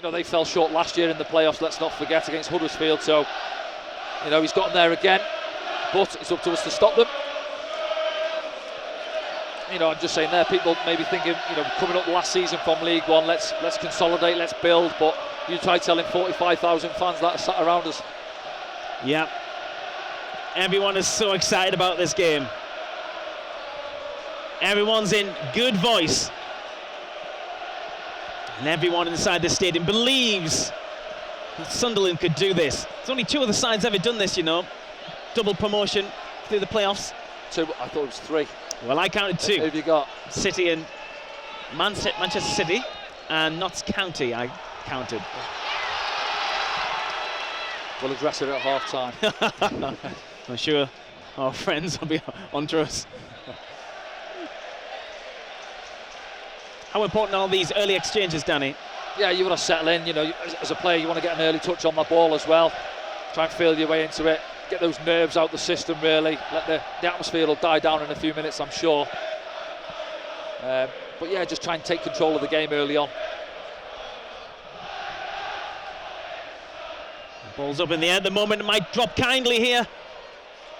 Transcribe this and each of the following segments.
You know, they fell short last year in the playoffs, let's not forget, against Huddersfield. So, you know, he's got them there again, but it's up to us to stop them. You know, I'm just saying there, people maybe thinking, you know, coming up last season from League One, let's consolidate, let's build. But you try telling 45,000 fans that are sat around us. Yeah. Everyone is so excited about this game. Everyone's in good voice. And everyone inside the stadium believes that Sunderland could do this. There's only 2 of the sides ever done this, you know. Double promotion through the playoffs. 2, I thought it was 3. Well, I counted 2. Who have you got? City and Manchester City and Notts County, I counted. We'll address it at half-time. I'm sure our friends will be onto us. How important are these early exchanges, Danny? Yeah, you want to settle in. You know, as a player, you want to get an early touch on the ball as well. Try and feel your way into it. Get those nerves out the system, really. Let the atmosphere will die down in a few minutes, I'm sure. But yeah, just try and take control of the game early on. Ball's up in the air at the moment. It might drop kindly here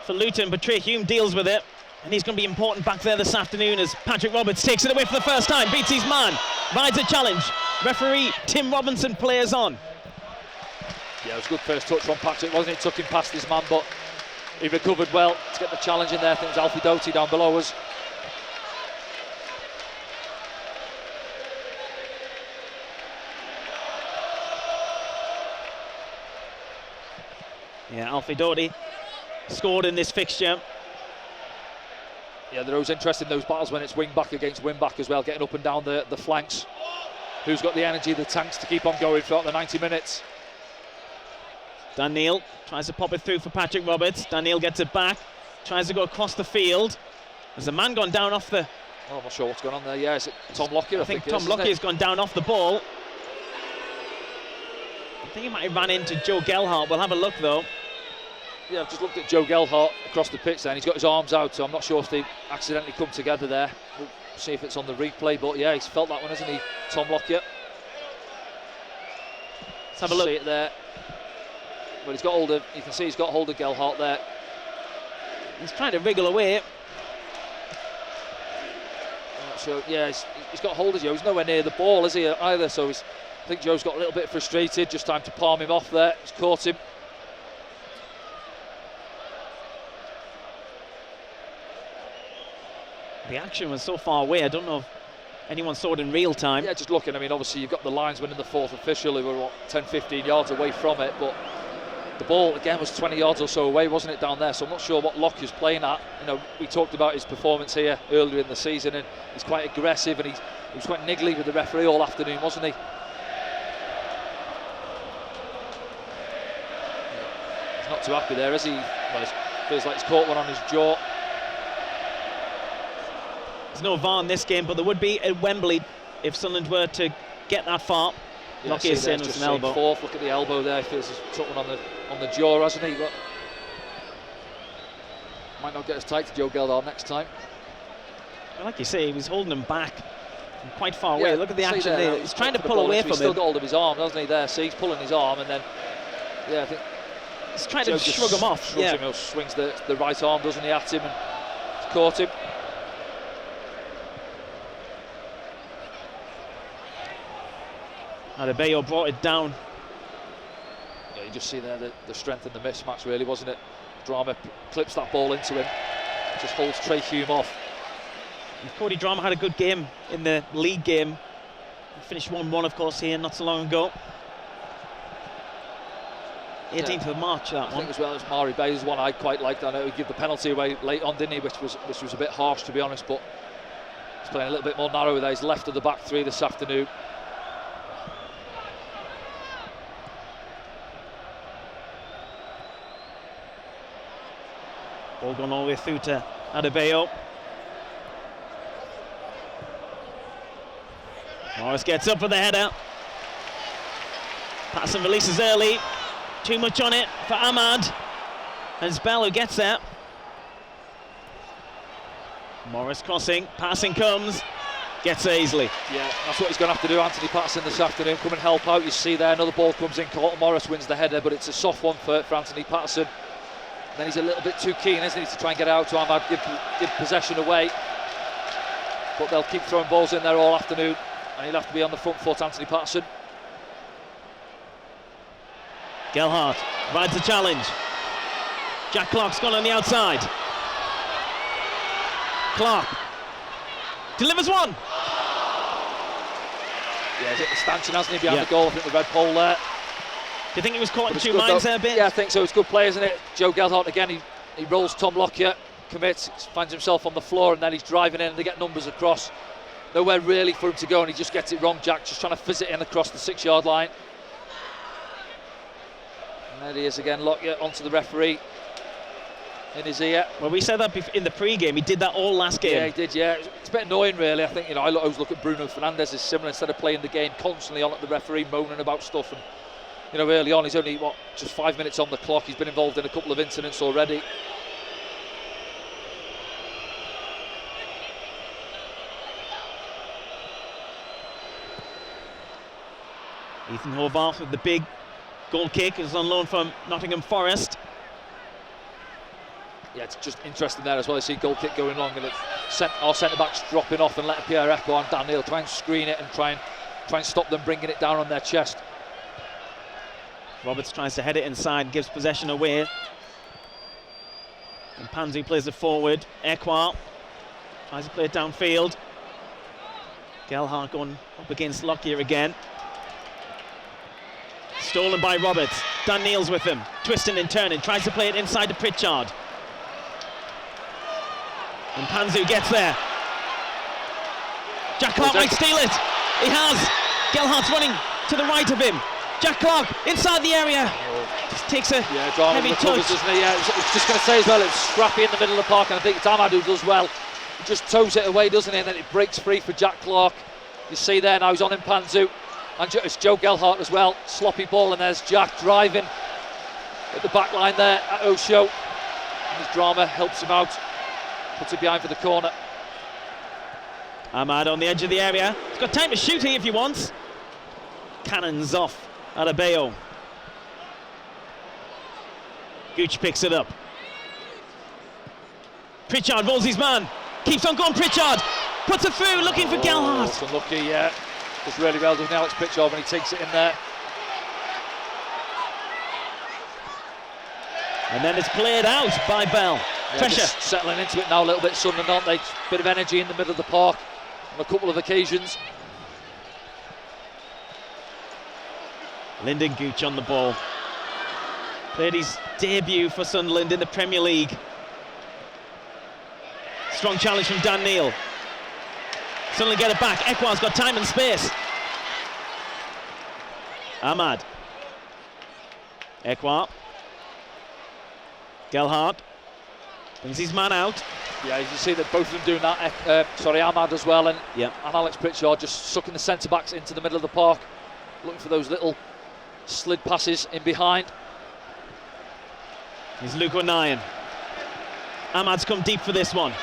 for Luton, but Trey Hume deals with it. And he's going to be important back there this afternoon as Patrick Roberts takes it away for the first time, beats his man, rides a challenge. Referee Tim Robinson plays on. Yeah, it was a good first touch from Patrick, wasn't it? Took him past his man, but he recovered well to get the challenge in there. I think it was Alfie Doughty down below us. Yeah, Alfie Doughty scored in this fixture. Yeah, they're always interested in those battles when it's wing back against wing back as well, getting up and down the flanks. Who's got the energy, the tanks to keep on going throughout the 90 minutes? Dan Neil tries to pop it through for Patrick Roberts. Dan Neil gets it back, tries to go across the field. There's a man gone down off the... Oh, I'm not sure what's going on there. Yeah, is it Tom Lockyer? I think Tom Lockyer has gone down off the ball. I think he might have ran into Joe Gelhardt. We'll have a look though. Yeah, I've just looked at Joe Gelhardt across the pitch there, and he's got his arms out, so I'm not sure if they accidentally come together there. We'll see if it's on the replay, but yeah, he's felt that one, hasn't he, Tom Lockyer? Let's have a look. See it there. But he's got hold of, you can see he's got hold of Gelhardt there. He's trying to wriggle away. So yeah, he's got hold of Joe. He's nowhere near the ball, is he, either? So I think Joe's got a little bit frustrated. Just time to palm him off there. He's caught him. The action was so far away. I don't know if anyone saw it in real time. Yeah, just looking. I mean, obviously you've got the linesman and the fourth official who were what, 10-15 yards away from it, but the ball again was 20 yards or so away, wasn't it, down there? So I'm not sure what Lockyer's playing at. You know, we talked about his performance here earlier in the season, and he's quite aggressive, and he was quite niggly with the referee all afternoon, wasn't he? He's not too happy there, is he? Well, feels like he's caught one on his jaw. There's no VAR in this game, but there would be at Wembley if Sunderland were to get that far. Yeah, Lockyer saying it was an elbow. Fourth. Look at the elbow there. He feels he's took one on the jaw, hasn't he? But might not get as tight to Joe Gelhardt next time. Well, like you say, he was holding him back from quite far away. Look at the action there. He's trying to pull away from him. He's still got hold of his arm, doesn't he? There, see, he's pulling his arm, and then yeah, I think he's trying to shrug him off. Yeah, him, swings the right arm, doesn't he, at him, and he's caught him. Adebayo brought it down. Yeah, you just see there the strength and the mismatch, really, wasn't it? Drama clips that ball into him, just holds Trey Hume off. And Cody Drama had a good game in the league game. He finished 1-1, of course, here not so long ago. 18th of March, that one. I think as well as Mari Bay's one I quite liked. I know he gave the penalty away late on, didn't he? Which was a bit harsh, to be honest, but he's playing a little bit more narrow there. He's left of the back three this afternoon. Ball gone all the way through to Adebayo. Morris gets up for the header. Pass and releases early. Too much on it for Ahmad. And it's Bell who gets there. Morris crossing, passing comes. Gets there easily. Yeah, that's what he's going to have to do, Anthony Patterson, this afternoon. Come and help out. You see there, another ball comes in. Colton Morris wins the header, but it's a soft one for Anthony Patterson. And then he's a little bit too keen, isn't he, to try and get out to Ahmad, give possession away. But they'll keep throwing balls in there all afternoon, and he'll have to be on the front foot, Anthony Patterson. Gelhardt rides the challenge. Jack Clark's gone on the outside. Clark delivers one. Yeah, he's hit the stanchion, hasn't he, behind the goal, I think the red pole there. Do you think he was caught in two minds there a bit? Yeah, I think so. It's good play, isn't it? Joe Gelhardt again, he rolls Tom Lockyer, commits, finds himself on the floor, and then he's driving in and they get numbers across. Nowhere really for him to go, and he just gets it wrong, Jack, just trying to fizz it in across the 6-yard line. And there he is again, Lockyer onto the referee in his ear. Well, we said that in the pre-game, he did that all last game. Yeah, he did, yeah. It's a bit annoying, really. I think, I always look at Bruno Fernandes as similar, instead of playing the game constantly on at the referee, moaning about stuff. And, early on, he's only, just 5 minutes on the clock. He's been involved in a couple of incidents already. Ethan Horvath with the big goal kick, is on loan from Nottingham Forest. Yeah, it's just interesting there as well. I see goal kick going long, and our centre-backs dropping off and letting Pierre Echo and Dan Neil try and screen it and try and stop them bringing it down on their chest. Roberts tries to head it inside, gives possession away. And Panzu plays it forward. Ekwar tries to play it downfield. Gelhardt going up against Lockyer again. Stolen by Roberts. Dan Neil's with him, twisting and turning, tries to play it inside to Pritchard. And Panzu gets there. Jack Clark might steal it. He has. Gelhardt's running to the right of him. Jack Clark inside the area. Just takes a heavy touch. Doesn't he? Yeah, I was just going to say as well, it's scrappy in the middle of the park, and I think it's Ahmad who does well. He just toes it away, doesn't he? And then it breaks free for Jack Clark. You see there now, he's on in Panzu. And it's Joe Gelhardt as well. Sloppy ball, and there's Jack driving at the back line there at Osho. And his drama helps him out. Puts it behind for the corner. Ahmad on the edge of the area. He's got time to shoot here if he wants. Cannons off Adebayo. Gooch picks it up. Pritchard rolls his man. Keeps on going, Pritchard. Puts it through, looking for Gelhardt. It's unlucky, yeah. Does really well with Alex Pritchard when he takes it in there. And then it's played out by Bell. Yeah, Pressure. just settling into it now a little bit, Sunderland, aren't they? Bit of energy in the middle of the park on a couple of occasions. Lyndon Gooch on the ball. Played his debut for Sunderland in the Premier League. Strong challenge from Dan Neil. Sunderland get it back. Ekwar's got time and space. Ahmad. Ekwar. Gelhardt brings his man out. Yeah, you see that both of them doing that. Ahmad as well, and Alex Pritchard just sucking the centre backs into the middle of the park, looking for those little slid passes in behind. Here's Luke O'Nien. Ahmad's come deep for this one.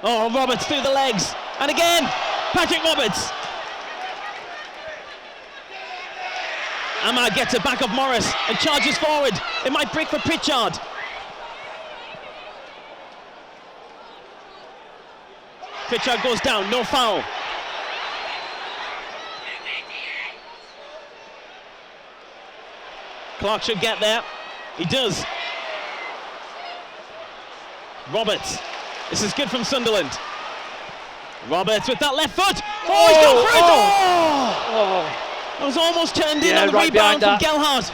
Oh, Roberts through the legs, and again, Patrick Roberts. Ahmad gets it back of Morris and charges forward. It might break for Pritchard. Pritchard goes down, no foul. Clark should get there. He does. Roberts. This is good from Sunderland. Roberts with that left foot. Oh, he's gone for it! That was almost turned in on the rebound from Gelhardt.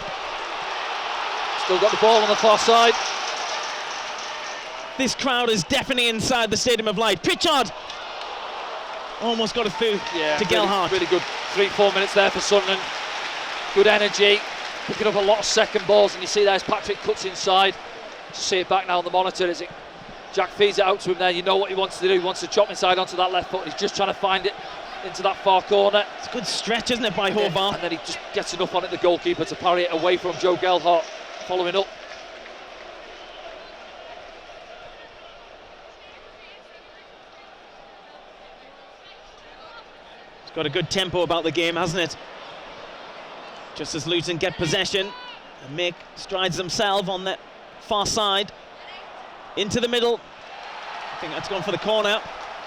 Still got the ball on the far side. This crowd is definitely inside the Stadium of Light. Pritchard almost got it through to Gelhardt. Really good 3-4 minutes there for Sunderland. Good energy, picking up a lot of second balls, and you see there's Patrick cuts inside. Just see it back now on the monitor as Jack feeds it out to him there. You know what he wants to do. He wants to chop inside onto that left foot. He's just trying to find it into that far corner. It's a good stretch, isn't it, by Horvath? And then he just gets enough on it, the goalkeeper, to parry it away from Joe Gelhardt, following up. got a good tempo about the game, hasn't it? Just as Luton get possession and make strides themselves on the far side. Into the middle. I think that's gone for the corner.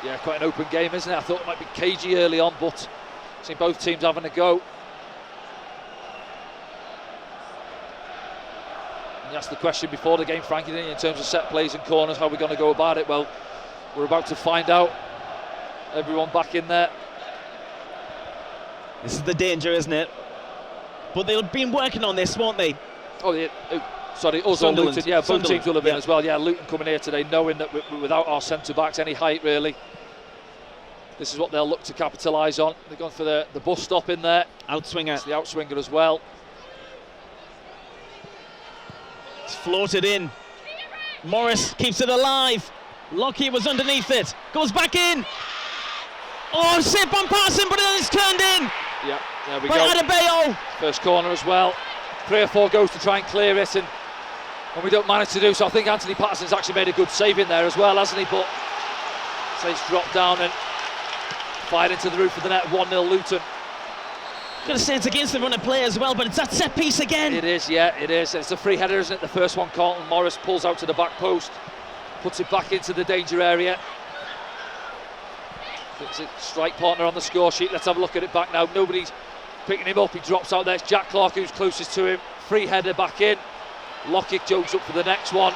Yeah, quite an open game, isn't it? I thought it might be cagey early on, but I've seen both teams having a go. And you asked the question before the game, Frankie, didn't you, in terms of set plays and corners, how we're going to go about it? Well, we're about to find out. Everyone back in there. This is the danger, isn't it? But they've been working on this, won't they? Oh, yeah. Sorry, also Sunderland. Luton. Yeah, both Sunderland. teams will have been as well. Yeah, Luton coming here today knowing that without our centre-backs, any height really, this is what they'll look to capitalise on. They've gone for the bus stop in there. Outswinger. It's the outswinger as well. It's floated in. Morris keeps it alive. Lockyer was underneath it. Goes back in. Oh, saved by Patterson, but then it's turned in. Yeah, there we by go. Adebayo. First corner as well. 3 or 4 goes to try and clear it, and we don't manage to do so. I think Anthony Patterson's actually made a good save in there as well, hasn't he? But so it's dropped down and fired into the roof of the net. 1-0 Luton. Gonna say it's against the run of play as well, but it's that set piece again. It is, yeah, it is. It's a free header, isn't it? The first one, Carlton Morris pulls out to the back post, puts it back into the danger area. It's a strike partner on the score sheet. Let's have a look at it back now. Nobody's picking him up. He drops out there. It's Jack Clark who's closest to him. Free header back in. Lockett jokes up for the next one.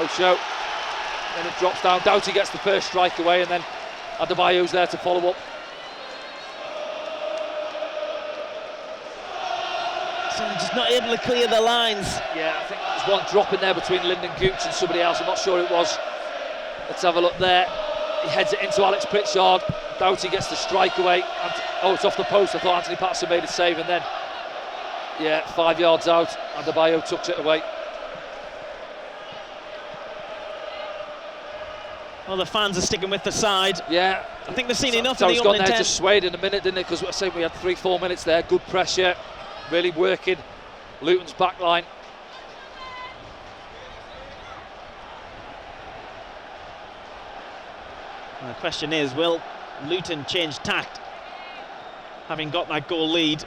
Osho. Then it drops down. Doughty gets the first strike away, and then Adebayo's there to follow up. So they're just not able to clear the lines. Yeah, I think there's one drop in there between Lyndon Gooch and somebody else. I'm not sure it was. Let's have a look there. He heads it into Alex Pritchard. Doughty gets the strike away. Oh, it's off the post. I thought Anthony Patterson made a save, and then, yeah, 5 yards out. Adebayo tucks it away. Well, the fans are sticking with the side. Yeah, I think they've seen enough so of the it's gone opening there, 10. just swayed in a minute, didn't it? Because I say we had 3-4 minutes there. Good pressure, really working Luton's back line. The question is, will Luton change tact, having got that goal lead?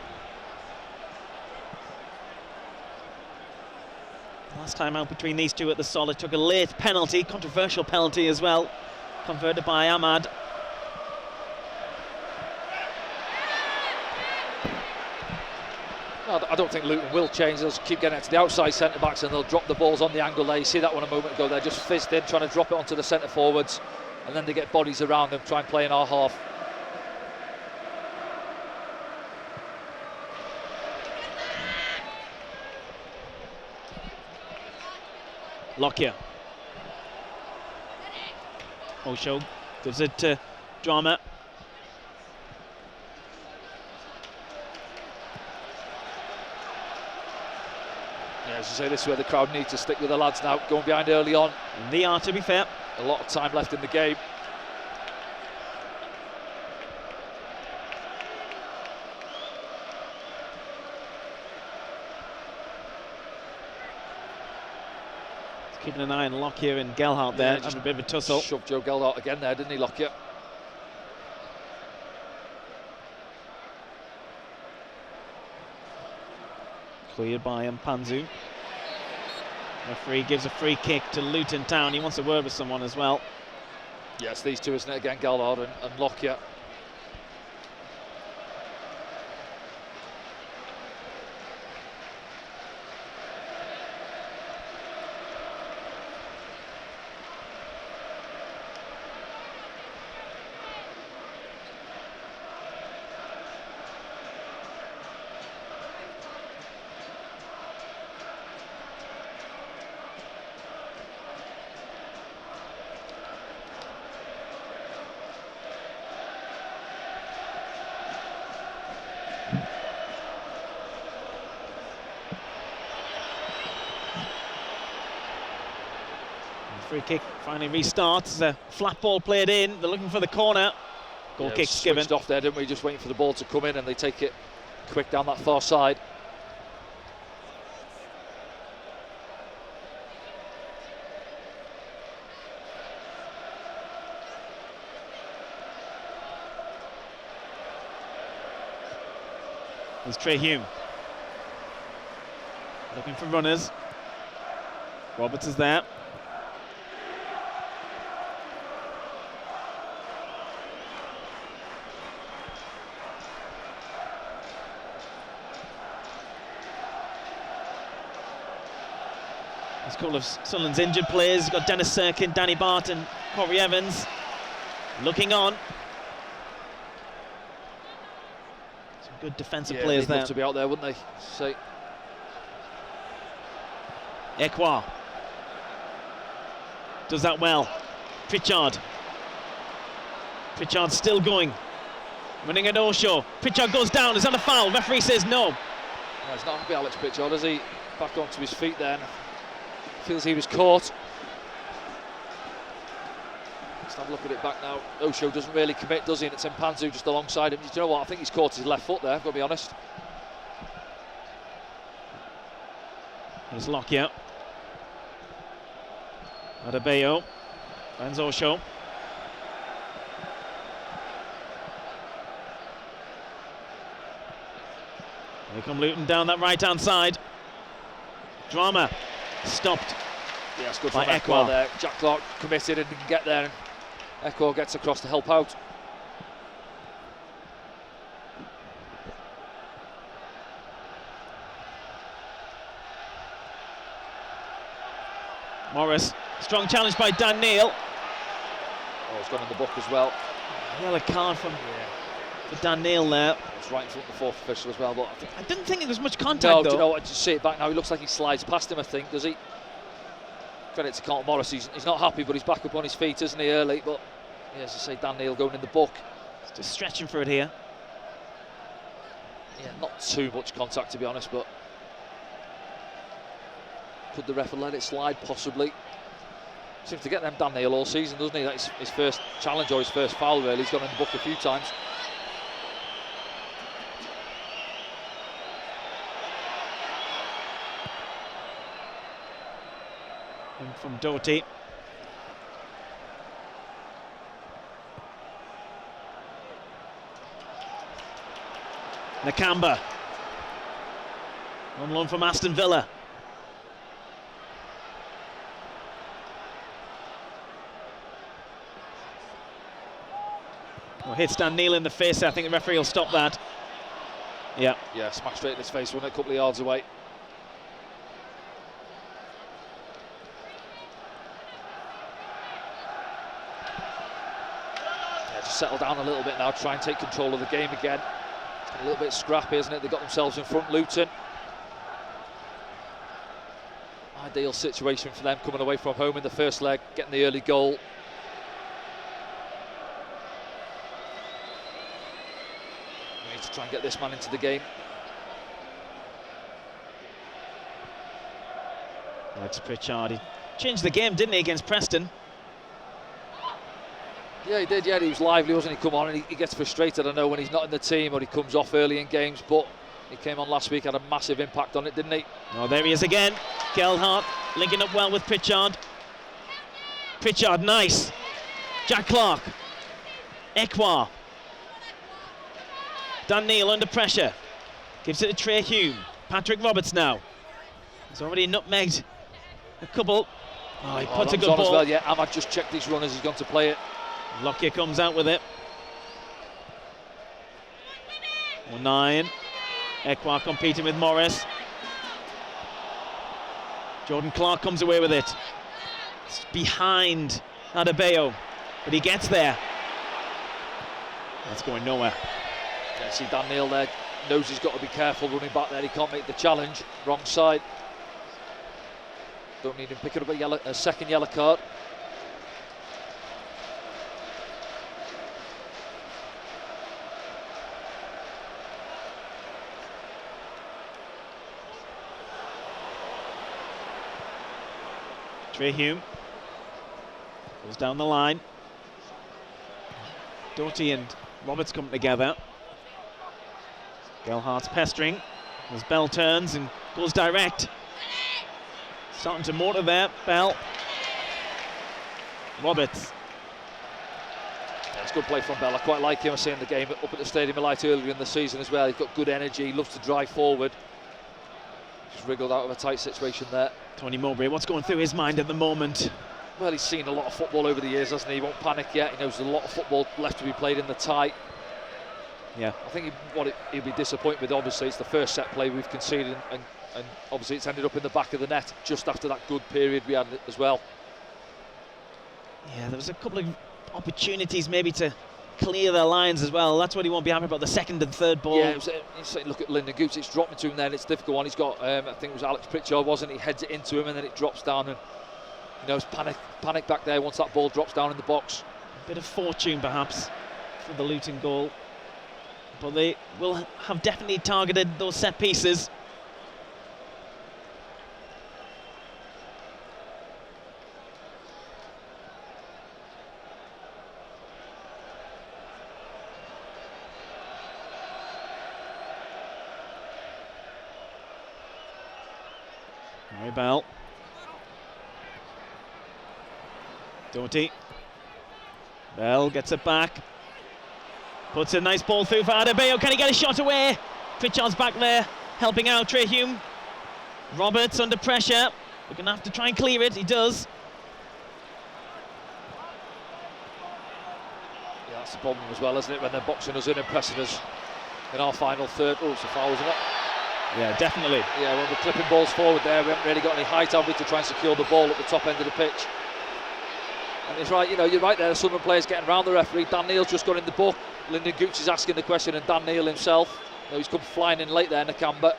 Last time out between these two at the Solid took a late penalty, controversial penalty as well, converted by Ahmad. No, I don't think Luton will change. They'll keep getting it to the outside centre-backs and they'll drop the balls on the angle there. You see that one a moment ago. They're just fizzed in, trying to drop it onto the centre-forwards, and then they get bodies around them, try and play in our half. Lockyer. Osho gives it to Drama. Yeah, as you say, this is where the crowd needs to stick with the lads now, going behind early on. And they are, to be fair. A lot of time left in the game. Keeping an eye on Lockyer and Gelhardt there, just a bit of a tussle. Shoved Joe Gelhardt again there, didn't he, Lockyer? Cleared by Mpanzu. Referee gives a free kick to Luton Town. He wants a word with someone as well. Yes, these two, isn't it, again, Gelhardt and Lockyer. Free kick finally restarts. A flat ball played in. They're looking for the corner. Goal kick's given. Switched off there, didn't we? Just waiting for the ball to come in, and they take it quick down that far side. There's Trey Hume. Looking for runners. Roberts is there. There's a couple of Sunderland's injured players. You've got Dennis Serkin, Danny Barton, Corey Evans. Looking on. Some good defensive players they'd there. love to be out there, wouldn't they? So Ekwa does that well. Pritchard still going. Running at Osho. Pritchard goes down. Is that a foul? Referee says no. No, he's not happy, Alex Pritchard, is he? Back onto his feet then. Feels he was caught. Let's have a look at it back now. Osho doesn't really commit, does he? And it's Mpanzu just alongside him. Do you know what? I think he's caught his left foot there, I've got to be honest. Here's Lockyer. Adebayo. Finds Osho. Here come Luton down that right-hand side. Drama. Stopped. Yeah, it's good by from Ekwa Ekwa there. Jack Clark committed and didn't get there. And Ekwa gets across to help out. Morris. Strong challenge by Dan Neil. Oh, it's gone in the book as well. Yellow card for Dan Neil there. It's right in front of the fourth official as well. But I didn't think there was much contact no, though. do you know what? Just see it back now. He looks like he slides past him, I think, does he? Credit to Carlton Morris. He's not happy, but he's back up on his feet, isn't he, early? But yeah, as I say, Dan Neil going in the book. Just stretching for it here. Yeah, not too much contact to be honest, but could the ref have let it slide? Possibly. Seems to get them Dan Neil all season, doesn't he? That's his first challenge or his first foul, really. He's gone in the book a few times. And from Doherty. Nakamba. On loan from Aston Villa. Well, hits Dan Neil in the face. I think the referee will stop that. Yeah. Yeah, smack straight in his face, wasn't it? A couple of yards away. Yeah, just settle down a little bit now, try and take control of the game again. It's a little bit scrappy, isn't it? They got themselves in front, Luton. Ideal situation for them coming away from home in the first leg, getting the early goal. We need to try and get this man into the game. That's Pritchard. He changed the game, didn't he, against Preston? Yeah, he did. Yeah, he was lively, wasn't he? Come on, and he gets frustrated, I know, when he's not in the team or he comes off early in games, but he came on last week, had a massive impact on it, didn't he? Oh, there he is again. Gelhardt linking up well with Pritchard. Pritchard, nice. Jack Clark. Ekwa. Dan Neil under pressure. Gives it to Trey Hume. Patrick Roberts now. He's already nutmegged a couple. Oh, he puts a good ball. As well. Yeah, Ahmad just checked his runners, he's gone to play it. Lockyer comes out with it. 9. Ekwa competing with Morris. Jordan Clark comes away with it. It's behind Adebayo, but he gets there. That's going nowhere. Yeah, see Dan Neil there, knows he's got to be careful running back there. He can't make the challenge. Wrong side. Don't need him picking up a second yellow card. Trey Hume goes down the line. Doherty and Roberts come together. Gelhardt's pestering as Bell turns and goes direct. Starting to mortar there, Bell. Roberts. Yeah, It's good play from Bell. I quite like him. I was seeing the game up at the Stadium of Light earlier in the season as well. He's got good energy, he loves to drive forward. Just wriggled out of a tight situation there. Tony Mowbray, what's going through his mind at the moment? Well, he's seen a lot of football over the years, hasn't he? He won't panic yet. He knows there's a lot of football left to be played in the tie. Yeah. I think he'll be disappointed with, obviously, it's the first set play we've conceded, and obviously it's ended up in the back of the net just after that good period we had as well. Yeah, there was a couple of opportunities maybe to clear their lines as well. That's what he won't be happy about, the second and third ball. Yeah, look at Lyndon Gooch, it's dropping to him there, and it's a difficult one. He's got, I think it was Alex Pritchard, wasn't he? He heads it into him and then it drops down, and it's panic back there once that ball drops down in the box. A bit of fortune perhaps for the Luton goal, but they will have definitely targeted those set pieces. Harry Bell. Doherty. Bell gets it back. Puts a nice ball through for Adebayo. Can he get a shot away? Pritchard's back there, helping out Trey Hume. Roberts under pressure. We're going to have to try and clear it. He does. Yeah, that's the problem as well, isn't it? When they're boxing us in and pressing us in our final third. Oh, it's a foul, isn't it? Yeah, definitely. Yeah, when we're clipping balls forward there, we haven't really got any height, have we, to try and secure the ball at the top end of the pitch. And it's right, you're right there, the Sunderland players getting around the referee. Dan Neil's just got in the book. Lyndon Gooch is asking the question, and Dan Neil himself, he's come flying in late there, Nakamba.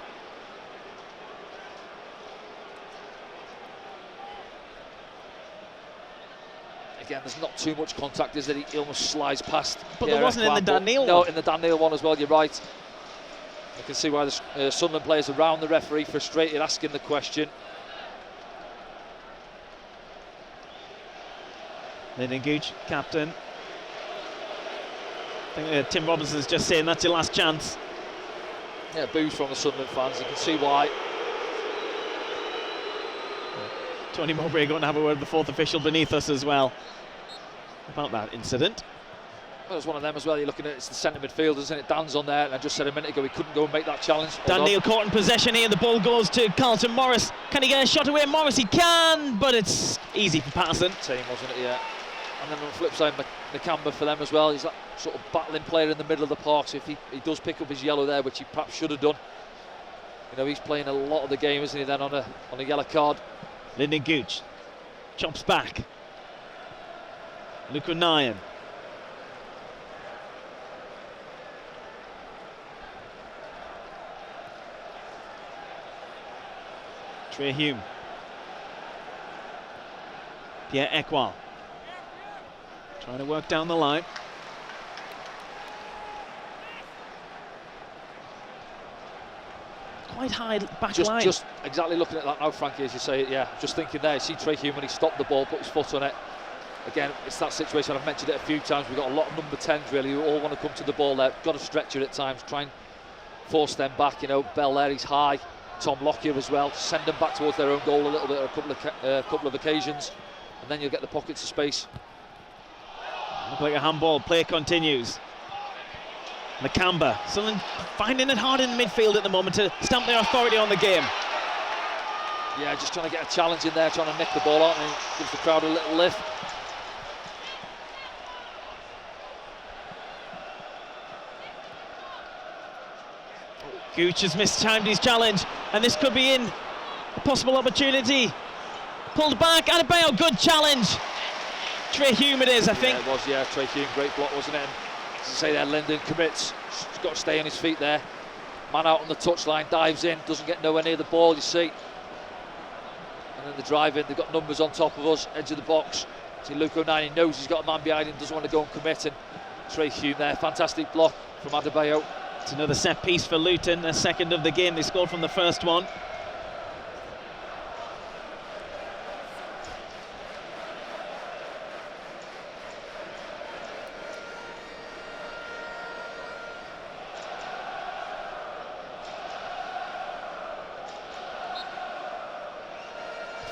Again, there's not too much contact, is there? He almost slides past. But there wasn't in the Dan Neil one. No, in the Dan Neil one as well, you're right. You can see why the Sunderland players around the referee, frustrated, asking the question. Lyndon Gooch, captain. I think Tim Robinson's just saying that's your last chance. Yeah, boos from the Sunderland fans, you can see why. Tony Mowbray going to have a word with the fourth official beneath us as well about that incident. Well, it's one of them as well. You're looking at it's the centre midfield, isn't it? Dan's on there, and I just said a minute ago he couldn't go and make that challenge. Dan Neil caught in possession here. The ball goes to Carlton Morris. Can he get a shot away? Morris, he can, but it's easy for Patterson. Team, wasn't it? Yeah. And then on the flip side, Nakamba for them as well. He's that sort of battling player in the middle of the park. So if he does pick up his yellow there, which he perhaps should have done, he's playing a lot of the game, isn't he? Then on a yellow card. Lyndon Gooch chops back. Luke O'Nien. Trey Hume. Pierre Ekwal. Trying to work down the line. Quite high back line. Just exactly looking at that now, Frankie, as you say it, yeah. Just thinking there, see Trey Hume when he stopped the ball, put his foot on it. Again, it's that situation, I've mentioned it a few times, we've got a lot of number 10s really who all want to come to the ball there. Got to stretch it at times, try and force them back, Bell there, he's high. Tom Lockyer as well, send them back towards their own goal a little bit, a couple of occasions, and then you'll get the pockets of space. Look like a handball, play continues. Nakamba, Sunderland finding it hard in midfield at the moment to stamp their authority on the game. Yeah, just trying to get a challenge in there, trying to nick the ball out, and gives the crowd a little lift. Gooch has mistimed his challenge, and this could be in a possible opportunity. Pulled back, Adebayo, good challenge. Trey Hume it is, I think. Yeah, it was, yeah, Trey Hume, great block, wasn't it? And as I say there, Lyndon commits, he's got to stay on his feet there. Man out on the touchline, dives in, doesn't get nowhere near the ball, you see. And then the drive in, they've got numbers on top of us, edge of the box. See Luke O'Nien, he knows he's got a man behind him, doesn't want to go and commit, and Trey Hume there, fantastic block from Adebayo. It's another set piece for Luton, a second of the game. They scored from the first one.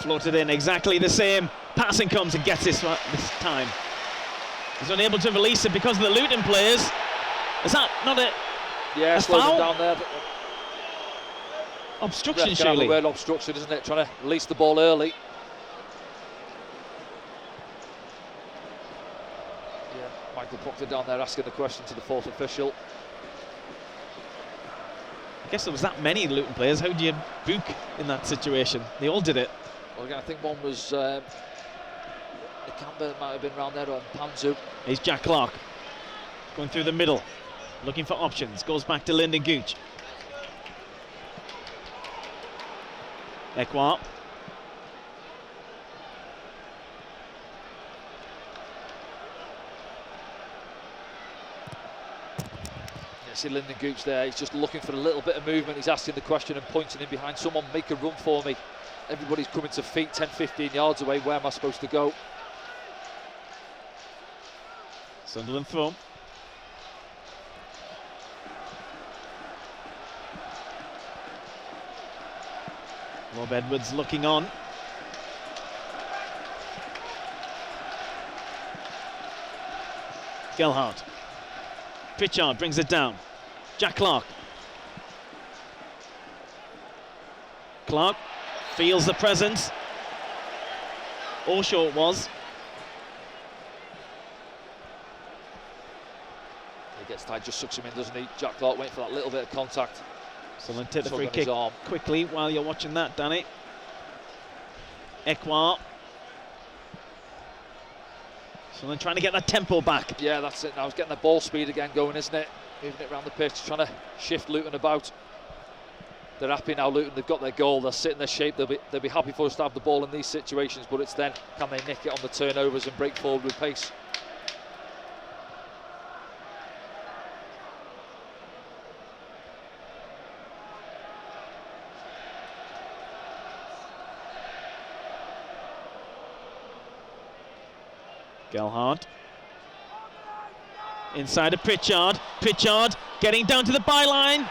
Floated in exactly the same. Passing comes and gets this time. He's unable to release it because of the Luton players. Is that not a slowed foul? him down there. Obstruction, Ref surely. Have a word obstruction, isn't it? Trying to release the ball early. Yeah, Michael Proctor down there asking the question to the fourth official. I guess there was that many Luton players. How do you book in that situation? They all did it. Well, again, I think one was Nakamba might have been round there, or Panzu. Here's Jack Clark going through the middle, looking for options. Goes back to Lyndon Gooch. Ekwa. You see Lyndon Gooch there, he's just looking for a little bit of movement. He's asking the question and pointing in behind. Someone make a run for me. Everybody's coming to feet 10-15 yards away. Where am I supposed to go? Sunderland throw. Rob Edwards looking on. Gelhardt. Pritchard brings it down. Jack Clark. Clark feels the presence. Oshaw it was. He gets tight, just sucks him in, doesn't he? Jack Clark waiting for that little bit of contact. Someone take the free kick quickly while you're watching that, Danny. Ekwa. Someone trying to get that tempo back. Yeah, that's it. Now he's getting the ball speed again going, isn't it? Moving it around the pitch, trying to shift Luton about. They're happy now, Luton. They've got their goal. They're sitting their shape. They'll be happy for us to have the ball in these situations, but it's then, can they nick it on the turnovers and break forward with pace? Gelhardt. Inside to Pritchard. Pritchard getting down to the byline.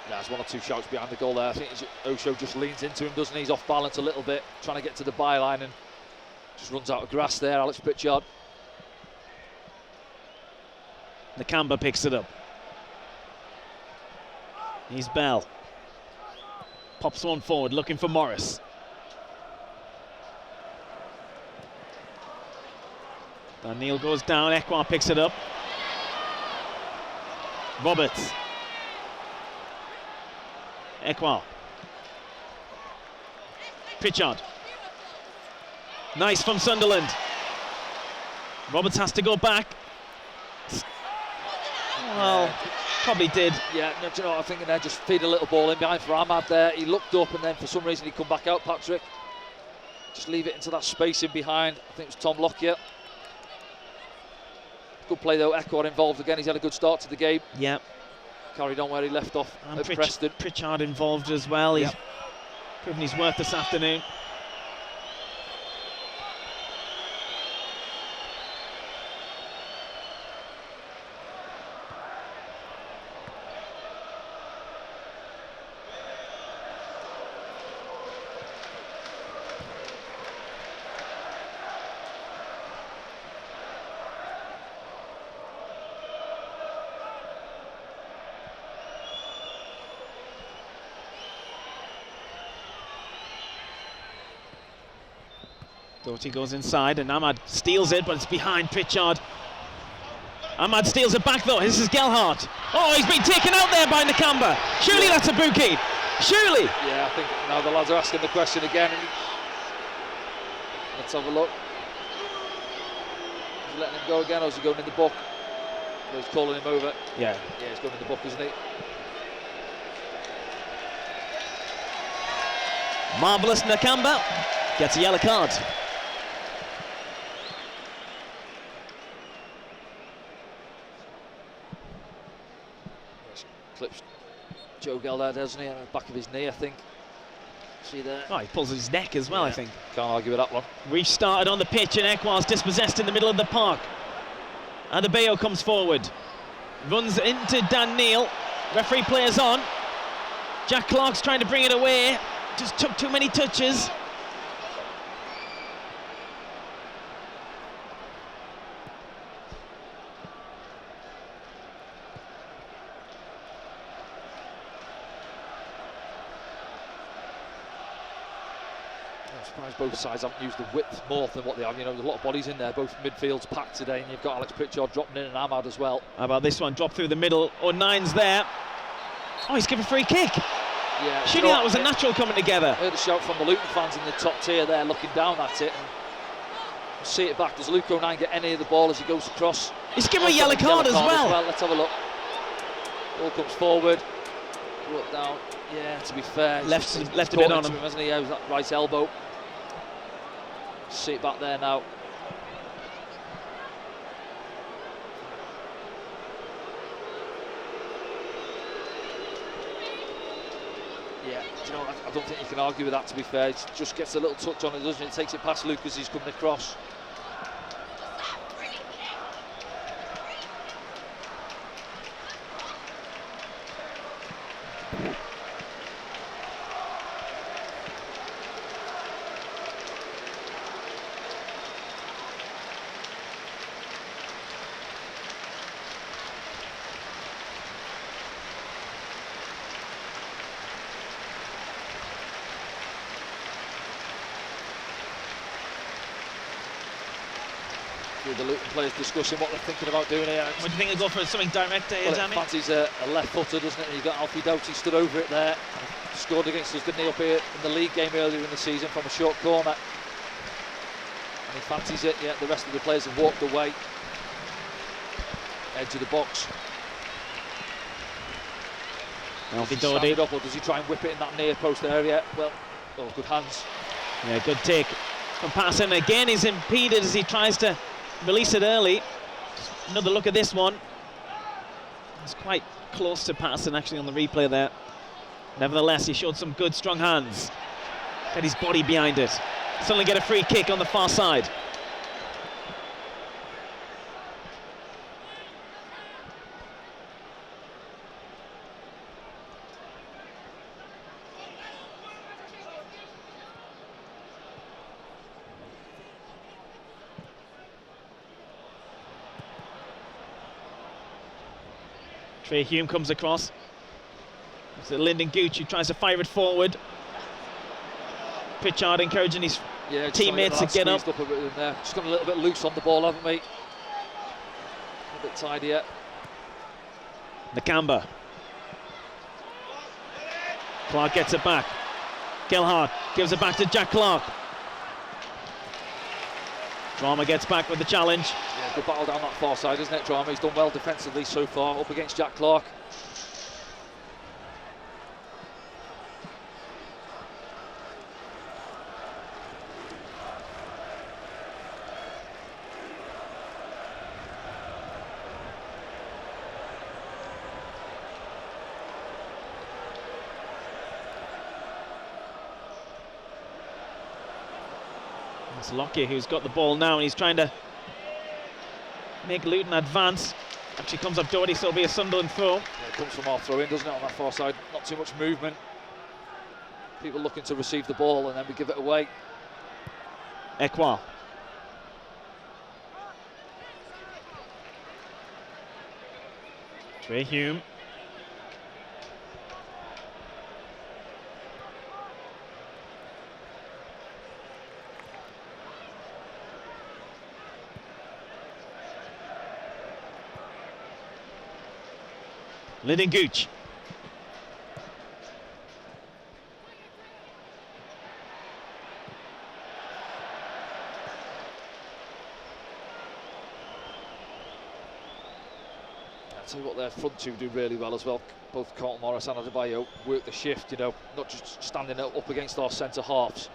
There's one or two shouts behind the goal there. I think Osho just leans into him, doesn't he? He's off balance a little bit, trying to get to the byline and just runs out of grass there, Alex Pritchard. Nakamba picks it up. Here's Bell. Pops one forward, looking for Morris. Daniel goes down, Ekwa picks it up. Roberts. Ekwa. Pritchard. Nice from Sunderland. Roberts has to go back. Well, probably did. Yeah, no, do you know what I'm thinking there? Just feed a little ball in behind for Ahmad there. He looked up and then for some reason he come back out, Patrick. Just leave it into that space in behind. I think it was Tom Lockyer. Good play though, Ekwa involved again. He's had a good start to the game. Yeah. Carried on where he left off at Preston. Pritchard involved as well. He's proven his worth this afternoon. Doherty goes inside and Ahmad steals it, but it's behind Pritchard. Ahmad steals it back though. This is Gelhardt. Oh, he's been taken out there by Nakamba. Surely that's a bookie. Surely. Yeah, I think now the lads are asking the question again. And let's have a look. Is he letting him go again, or is he going in the book? No, he's calling him over. Yeah. Yeah, he's going in the book, isn't he? Marvellous Nakamba gets a yellow card. Clips Joe Gell there, doesn't he? On the back of his knee, I think. See there? Oh, he pulls his neck as well, I think. Can't argue with that one. Restarted on the pitch and Ekwa's dispossessed in the middle of the park. Adebayo comes forward. Runs into Dan Neil. Referee players on. Jack Clark's trying to bring it away. Just took too many touches. I'm surprised both sides haven't used the width more than what they have. You know, there's a lot of bodies in there. Both midfields packed today, and you've got Alex Pritchard dropping in and Ahmad as well. How about this one? Drop through the middle. Nine's there. Oh, he's given a free kick. Yeah, surely that was a natural coming together. I heard a shout from the Luton fans in the top tier there, looking down at it. And see it back. Does Luke O'Nien get any of the ball as he goes across? He's given a yellow card as well. Let's have a look. Ball comes forward. Brought down. Yeah, to be fair, left a bit on him, hasn't he? Yeah, with that right elbow. See it back there now. Yeah, do you know, I don't think you can argue with that, to be fair. It just gets a little touch on it, doesn't it? It takes it past Luke as he's coming across. The Luton players discussing what they're thinking about doing here. What do you think they'll go for something direct here, well, Danny? Fancies a left footer, doesn't it? And you've got Alfie Doughty stood over it there. Scored against us, didn't he, up here in the league game earlier in the season from a short corner. And he fancies it, yeah, the rest of the players have walked away. Edge of the box. Alfie Does he Doughty. stand it up, or does he try and whip it in that near post area? Well, oh, good hands. Yeah, good take from Patterson. Again, he's impeded as he tries to release it early. Another look at this one. It's quite close to Patterson actually on the replay there. Nevertheless, he showed some good, strong hands. Get his body behind it. Suddenly get a free kick on the far side. Trey Hume comes across. It's Lyndon Gooch who tries to fire it forward. Pritchard encouraging his teammates to get up. A bit in there. Just got a little bit loose on the ball, haven't we? A bit tidier. Nakamba. Clark gets it back. Gilhart gives it back to Jack Clark. Drama gets back with the challenge. Yeah, good battle down that far side, isn't it, Drama? He's done well defensively so far, up against Jack Clark. It's Lockyer who's got the ball now, and he's trying to make Luton advance. Actually comes up Doherty, so it'll be a Sunderland throw. Yeah, it comes from our throw-in, doesn't it, on that far side? Not too much movement. People looking to receive the ball, and then we give it away. Ekwa. Trey Hume. Lyndon Gooch. I'll tell you what, their front two do really well as well. Both Carlton Morris and Adebayo work the shift, you know, not just standing up against our centre halves.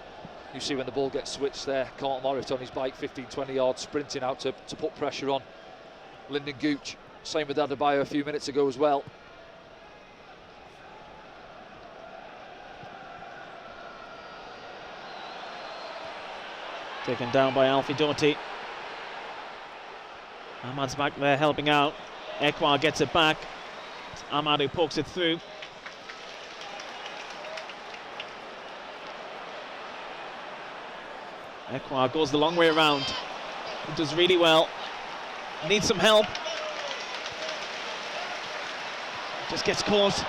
You see when the ball gets switched there, Carlton Morris on his bike 15-20 yards, sprinting out to put pressure on Lyndon Gooch. Same with Adebayo a few minutes ago as well. Taken down by Alfie Doughty. Ahmad's back there helping out. Ekwa gets it back. It's Ahmad who pokes it through. Ekwa goes the long way around. He does really well. Needs some help. Just gets caught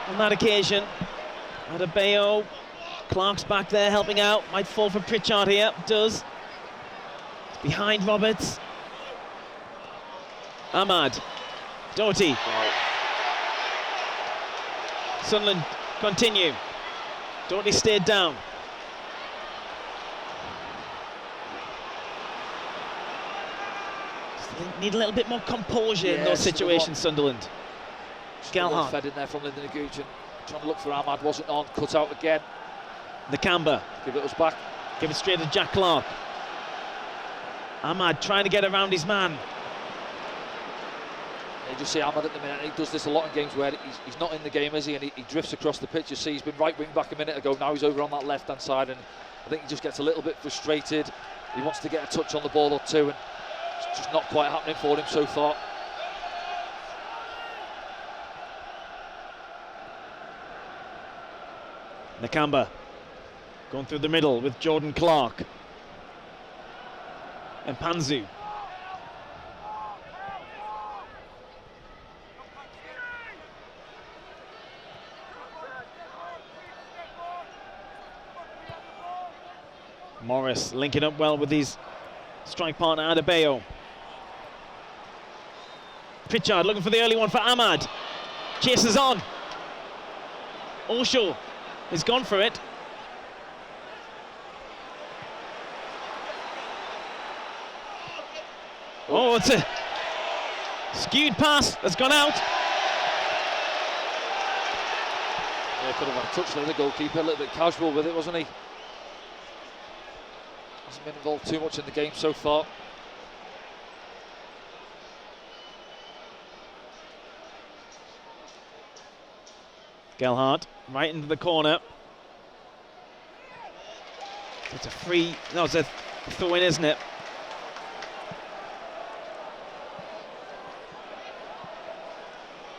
on that occasion. Adebayo Clark's back there helping out. Might fall for Pritchard here. Does. It's behind Roberts. Ahmad. Doherty. Wow. Sunderland continue. Doherty stayed down. They need a little bit more composure in those situations, Sunderland. Gelhardt. Fed in there from Lyndon Aguch, trying to look for Ahmad, wasn't on, cut out again. Nakamba. Give it us back. Give it straight to Jack Clark. Ahmad trying to get around his man. You just see Ahmad at the minute, he does this a lot in games where he's not in the game, is he? And he drifts across the pitch. You see, he's been right wing back a minute ago, now he's over on that left-hand side, and I think he just gets a little bit frustrated. He wants to get a touch on the ball or two, and it's just not quite happening for him so far. Nakamba going through the middle with Jordan Clark. And Panzu. Morris linking up well with his strike partner Adebayo. Pritchard looking for the early one for Ahmad. Chases on. Osho has gone for it. Oh, it's a skewed pass that's gone out. Yeah, could have had a touch there, the goalkeeper, a little bit casual with it, wasn't he? Hasn't been involved too much in the game so far. Gelhardt right into the corner. It's a free, no, it's a throw in, isn't it?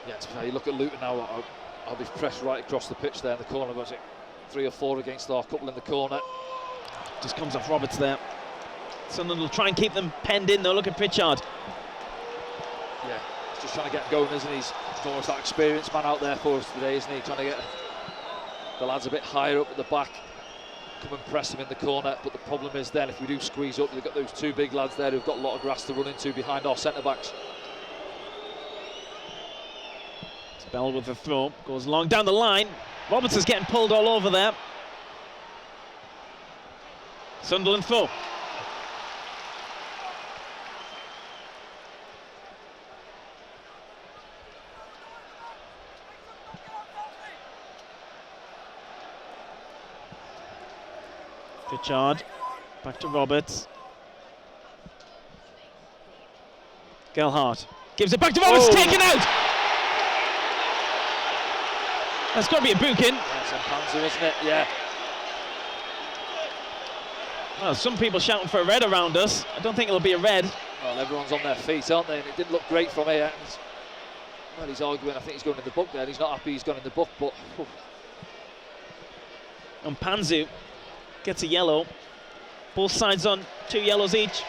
Yeah, you look at Luton now, I'll be pressed right across the pitch there in the corner. Was it 3 or 4 against our couple in the corner? Just comes off Roberts there. Sunderland will try and keep them penned in though. Look at Pritchard. Yeah, he's just trying to get going, isn't he? He's almost that experienced man out there for us today, isn't he? Trying to get the lads a bit higher up at the back, come and press them in the corner. But the problem is then if we do squeeze up, we've got those 2 big lads there who've got a lot of grass to run into behind our centre-backs. Bell with the throw, goes long down the line. Roberts is getting pulled all over there. Sunderland throw. Pritchard, back to Roberts. Gelhardt gives it back to Roberts, taken out! That's got to be a booking. That's a Panzer, isn't it? Yeah. Well, some people shouting for a red around us. I don't think it'll be a red. Well, everyone's on their feet, aren't they? And it didn't look great from here. Well, he's arguing. I think he's going in the book there. He's not happy he's gone in the book, but... And Panzu gets a yellow. Both sides on 2 yellows each.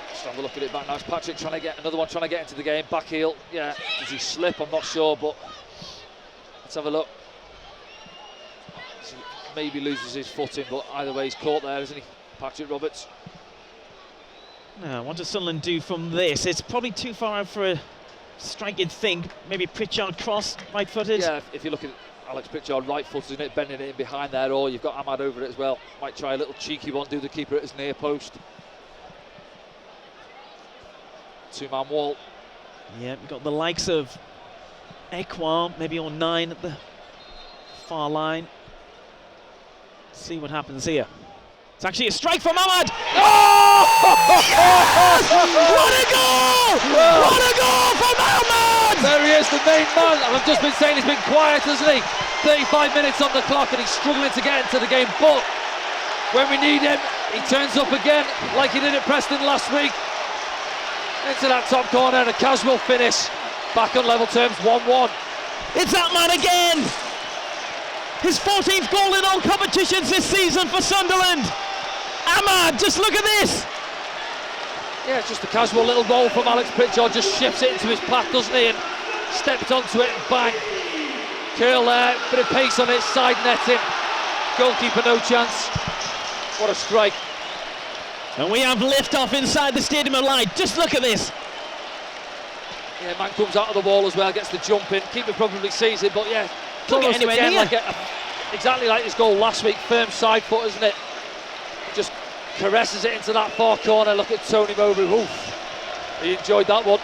Just have a look at it back now. It's Patrick trying to get another one, trying to get into the game. Back heel. Yeah. Does he slip? I'm not sure, but let's have a look. Maybe loses his footing, but either way he's caught there, isn't he, Patrick Roberts? Now, what does Sunderland do from this? It's probably too far out for a strike, you'd think. Maybe Pritchard cross, right-footed. Yeah, if you look at Alex Pritchard, right-footed, isn't it, bending it in behind there, or you've got Ahmad over it as well. Might try a little cheeky one, do the keeper at his near post. 2-man wall. Yeah, we've got the likes of Ekwar, maybe on 9 at the far line. See what happens here. It's actually a strike from Ahmad. Oh! Yes! What a goal! What a goal from Ahmad! There he is, the main man. I've just been saying he's been quiet, hasn't he? 35 minutes on the clock and he's struggling to get into the game. But when we need him, he turns up again like he did at Preston last week. Into that top corner and a casual finish. Back on level terms, 1-1. It's that man again! His 14th goal in all competitions this season for Sunderland. Ahmad, just look at this. Yeah, it's just a casual little goal from Alex Pritchard, just shifts it into his path, doesn't he, and steps onto it and bang. Curl there, bit of pace on it, side netting. goalkeeper no chance. What a strike. And we have lift-off inside the Stadium of Light. Just look at this. Yeah, man comes out of the wall as well, gets the jump in. Keeper probably sees it, but yeah, it's Can't get almost anywhere again near. exactly like his goal last week. Firm side foot, isn't it? Just caresses it into that far corner. Look at Tony Mowbray. Oof. He enjoyed that one.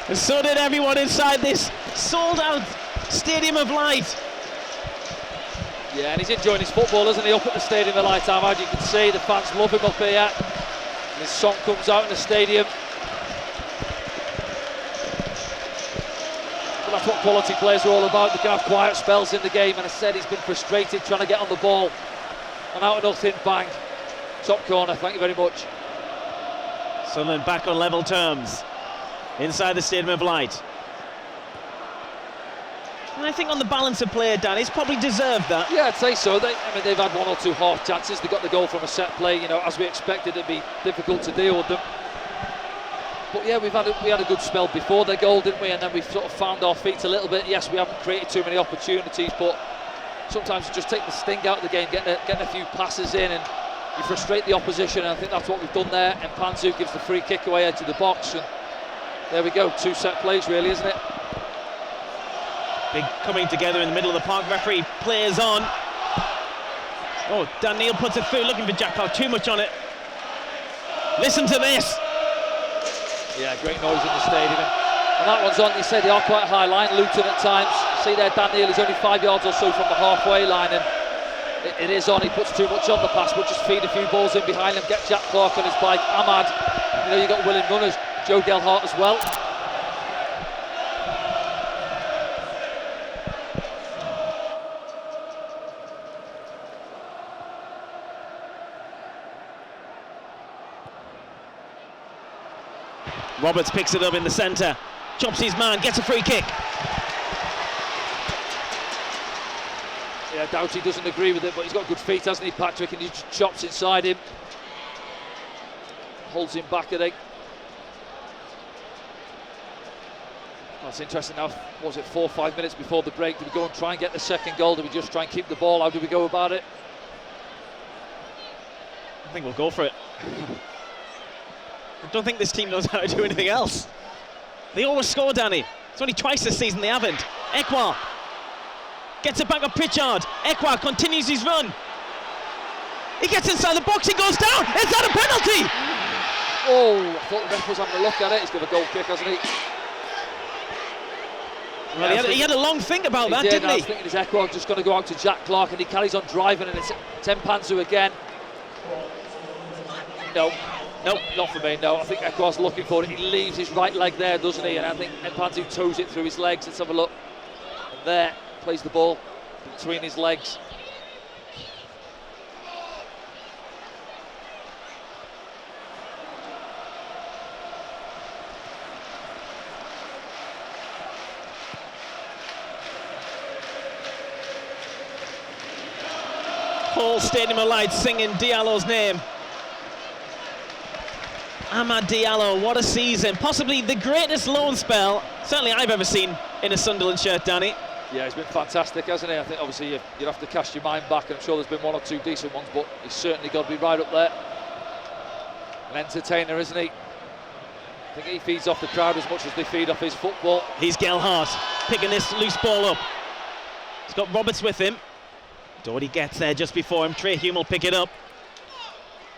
And so did everyone inside this sold-out Stadium of Light. Yeah, and he's enjoying his football, isn't he, up at the Stadium of Light, Ahmad? You can see the fans love him up here. And his song comes out in the stadium. But that's what quality players are all about. They can have quiet spells in the game, and I said he's been frustrated trying to get on the ball. And out of nothing, bang. Top corner, thank you very much. Sunderland back on level terms inside the Stadium of Light. And I think on the balance of play, Dan, it's probably deserved that. Yeah, I'd say so. They've had one or two half chances. They got the goal from a set play. You know, as we expected, it'd be difficult to deal with them. But yeah, we had a good spell before their goal, didn't we? And then we've sort of found our feet a little bit. Yes, we haven't created too many opportunities, but sometimes you just take the sting out of the game, getting a few passes in, and you frustrate the opposition. And I think that's what we've done there. And Panzu gives the free kick away edge of the box, and there we go. Two set plays, really, isn't it? Big coming together in the middle of the park. Referee plays on. Oh, Dan Neil puts it through, looking for Jack Clark. Too much on it. Listen to this. Yeah, great noise in the stadium. And that one's on, you say they are quite high line, Luton at times. You see there, Dan Neil is only 5 yards or so from the halfway line, and it is on. He puts too much on the pass, but just feed a few balls in behind him, get Jack Clark on his bike. Ahmad, you know, you've got willing runners, Joe Gelhardt as well. Roberts picks it up in the centre, chops his man, gets a free kick. Yeah, Doughty doesn't agree with it, but he's got good feet, hasn't he, Patrick? And he just chops inside him, holds him back, I think. Well, it's interesting now. What was it, 4 or 5 minutes before the break? Did we go and try and get the second goal? Did we just try and keep the ball? How did we go about it? I think we'll go for it. I don't think this team knows how to do anything else. They always score, Danny. It's only twice this season they haven't. Ekwa gets it back up Pritchard. Ekwa continues his run. He gets inside the box, he goes down. Is that a penalty? Oh, I thought the ref was having a look at it. He's got a goal kick, hasn't he? Well, he had a long think about that, didn't I he? was thinking his Ekwa just going to go out to Jack Clark, and he carries on driving, and it's Tempanzu again. No. Nope, not for me, no. I think Ekwa's looking for it. He leaves his right leg there, doesn't he? And I think Tempanzu toes it through his legs. Let's have a look. And there, plays the ball between his legs. Whole Stadium of Light singing Diallo's name. Amad Diallo, what a season. Possibly the greatest loan spell, certainly I've ever seen in a Sunderland shirt, Danny. Yeah, he's been fantastic, hasn't he? I think obviously you'd have to cast your mind back, and I'm sure there's been one or two decent ones, but he's certainly got to be right up there. An entertainer, isn't he? I think he feeds off the crowd as much as they feed off his football. He's Gelhardt picking this loose ball up. He's got Roberts with him. Doherty gets there just before him. Trey Hume will pick it up.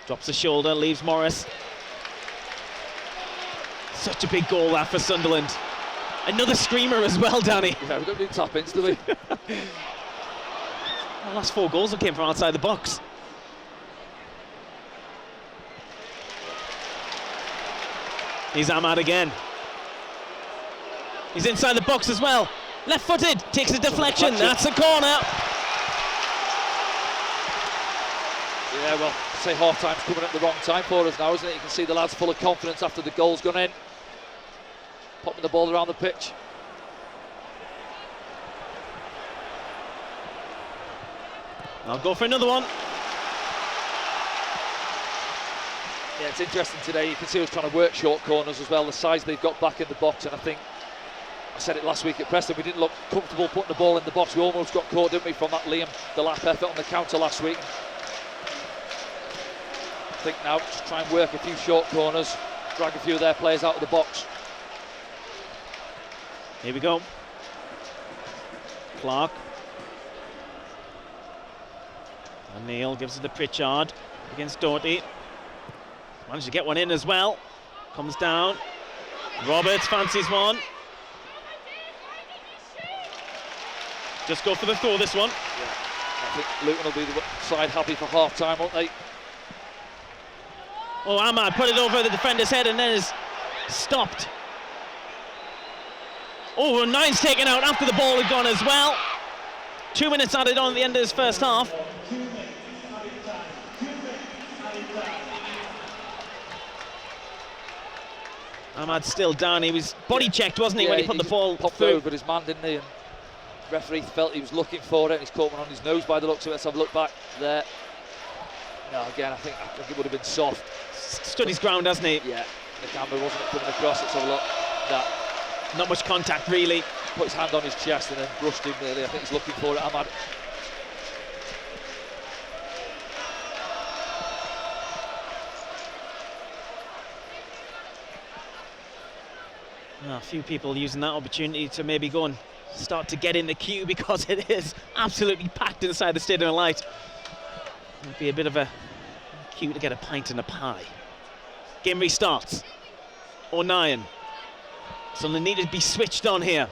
Drops the shoulder, leaves Morris. Such a big goal that for Sunderland. Another screamer as well, Danny. Yeah, we don't do tap-ins, do we? The last 4 goals that came from outside the box. He's Ahmad again. He's inside the box as well. Left-footed, takes a deflection. That's a corner. Yeah, well, say half-time's coming at the wrong time for us now, isn't it? You can see the lads full of confidence after the goal's gone in. Popping the ball around the pitch. I'll go for another one. Yeah, it's interesting today. You can see us trying to work short corners as well. The size they've got back in the box, and I think I said it last week at Preston, we didn't look comfortable putting the ball in the box. We almost got caught, didn't we, from that Liam Delap effort on the counter last week. I think now just try and work a few short corners, drag a few of their players out of the box. Here we go. Clark. And Neil gives it to Pritchard against Doughty. Managed to get one in as well. Comes down. Roberts fancies one. Just go for the throw, this one. Yeah. I think Luton will be the side happy for half time, won't they? Oh, Ahmad put it over the defender's head and then is stopped. Oh, and Nine's taken out after the ball had gone as well. 2 minutes added on at the end of his first half. Ahmad's still down. He was body checked, wasn't he, when he put the ball popped through? over his man, didn't he? And referee felt he was looking for it. He's caught one on his nose by the looks of it. Let's have a look back there. No, again, I think it would have been soft. Stood his ground, hasn't he? Yeah, the camera wasn't coming across. Let's have a look. Not much contact, really. Put his hand on his chest and then brushed him, really. I think he's looking for it, Ahmad. A few people using that opportunity to maybe go and start to get in the queue because it is absolutely packed inside the Stadium of Light. Might be a bit of a queue to get a pint and a pie. Game restarts. O'Nien. Something needed to be switched on here.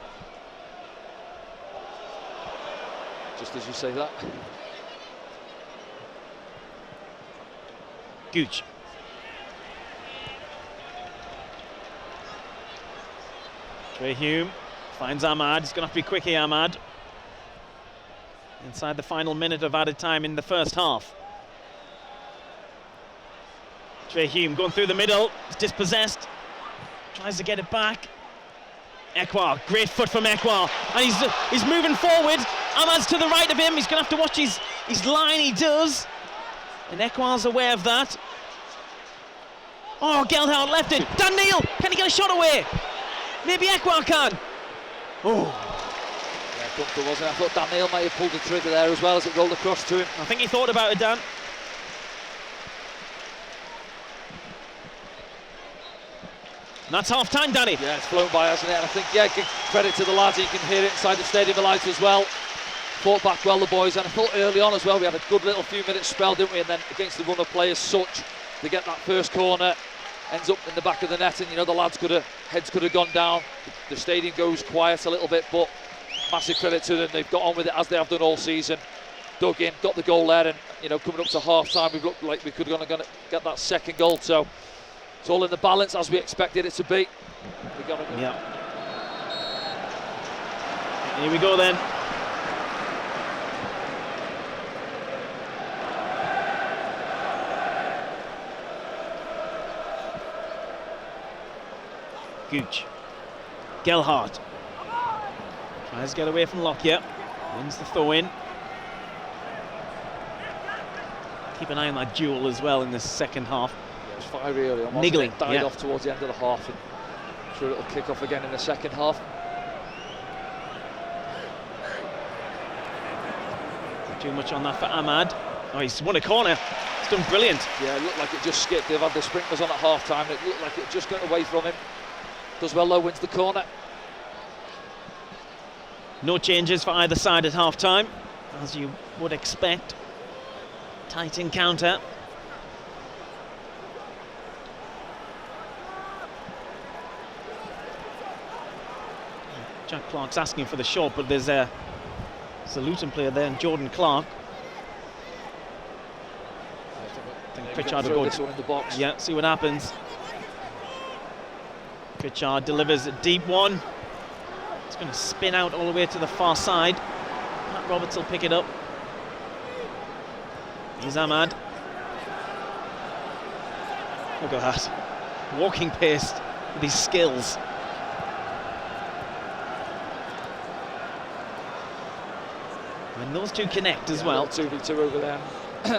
Just as you say that. Gooch. Trey Hume finds Ahmad. He's going to have to be quick here, Ahmad. Inside the final minute of added time in the first half. Trey Hume going through the middle. He's dispossessed. Tries to get it back. Ekwar, great foot from Ekwar. And he's moving forward. Ahmad's to the right of him. He's going to have to watch his line, he does. And Ekwar's aware of that. Oh, Gelhardt left it. Dan Neil, can he get a shot away? Maybe Ekwar can. Oh. Yeah, comfortable, wasn't it? I thought Dan Neil might have pulled the trigger there as well as it rolled across to him. I think he thought about it, Dan. And that's half time, Danny. Yeah, it's flown by, hasn't it? And I think, yeah, give credit to the lads. You can hear it inside the Stadium of Light as well. Fought back well, the boys. And I thought early on as well, we had a good little few minutes spell, didn't we? And then against the run of play as such, to get that first corner, ends up in the back of the net. And, you know, the lads heads could have gone down. The stadium goes quiet a little bit, but massive credit to them. They've got on with it as they have done all season. Dug in, got the goal there. And, you know, coming up to half time, we've looked like we could have gonna get that second goal. So it's all in the balance as we expected it to be. Yeah. Here we go then. Gooch. Gelhardt. Tries to get away from Lockyer. Wins the throw in. Keep an eye on that duel as well in the second half. It was fiery early on. Niggling. It died off towards the end of the half. And sure it'll kick off again in the second half. Too much on that for Ahmad. Oh, he's won a corner. He's done brilliant. Yeah, it looked like it just skipped. They've had the sprinklers on at half time. It looked like it just got away from him. Does well though, wins the corner. No changes for either side at half time, as you would expect. Tight encounter. Jack Clark's asking for the shot, but there's a Luton player there, and Jordan Clark. I think Pritchard will go this one in the box. Yeah, see what happens. Pritchard delivers a deep one. It's going to spin out all the way to the far side. Matt Roberts will pick it up. Here's Ahmad. Look at that. Walking pace with his skills. And those two connect as well. 2v2 over there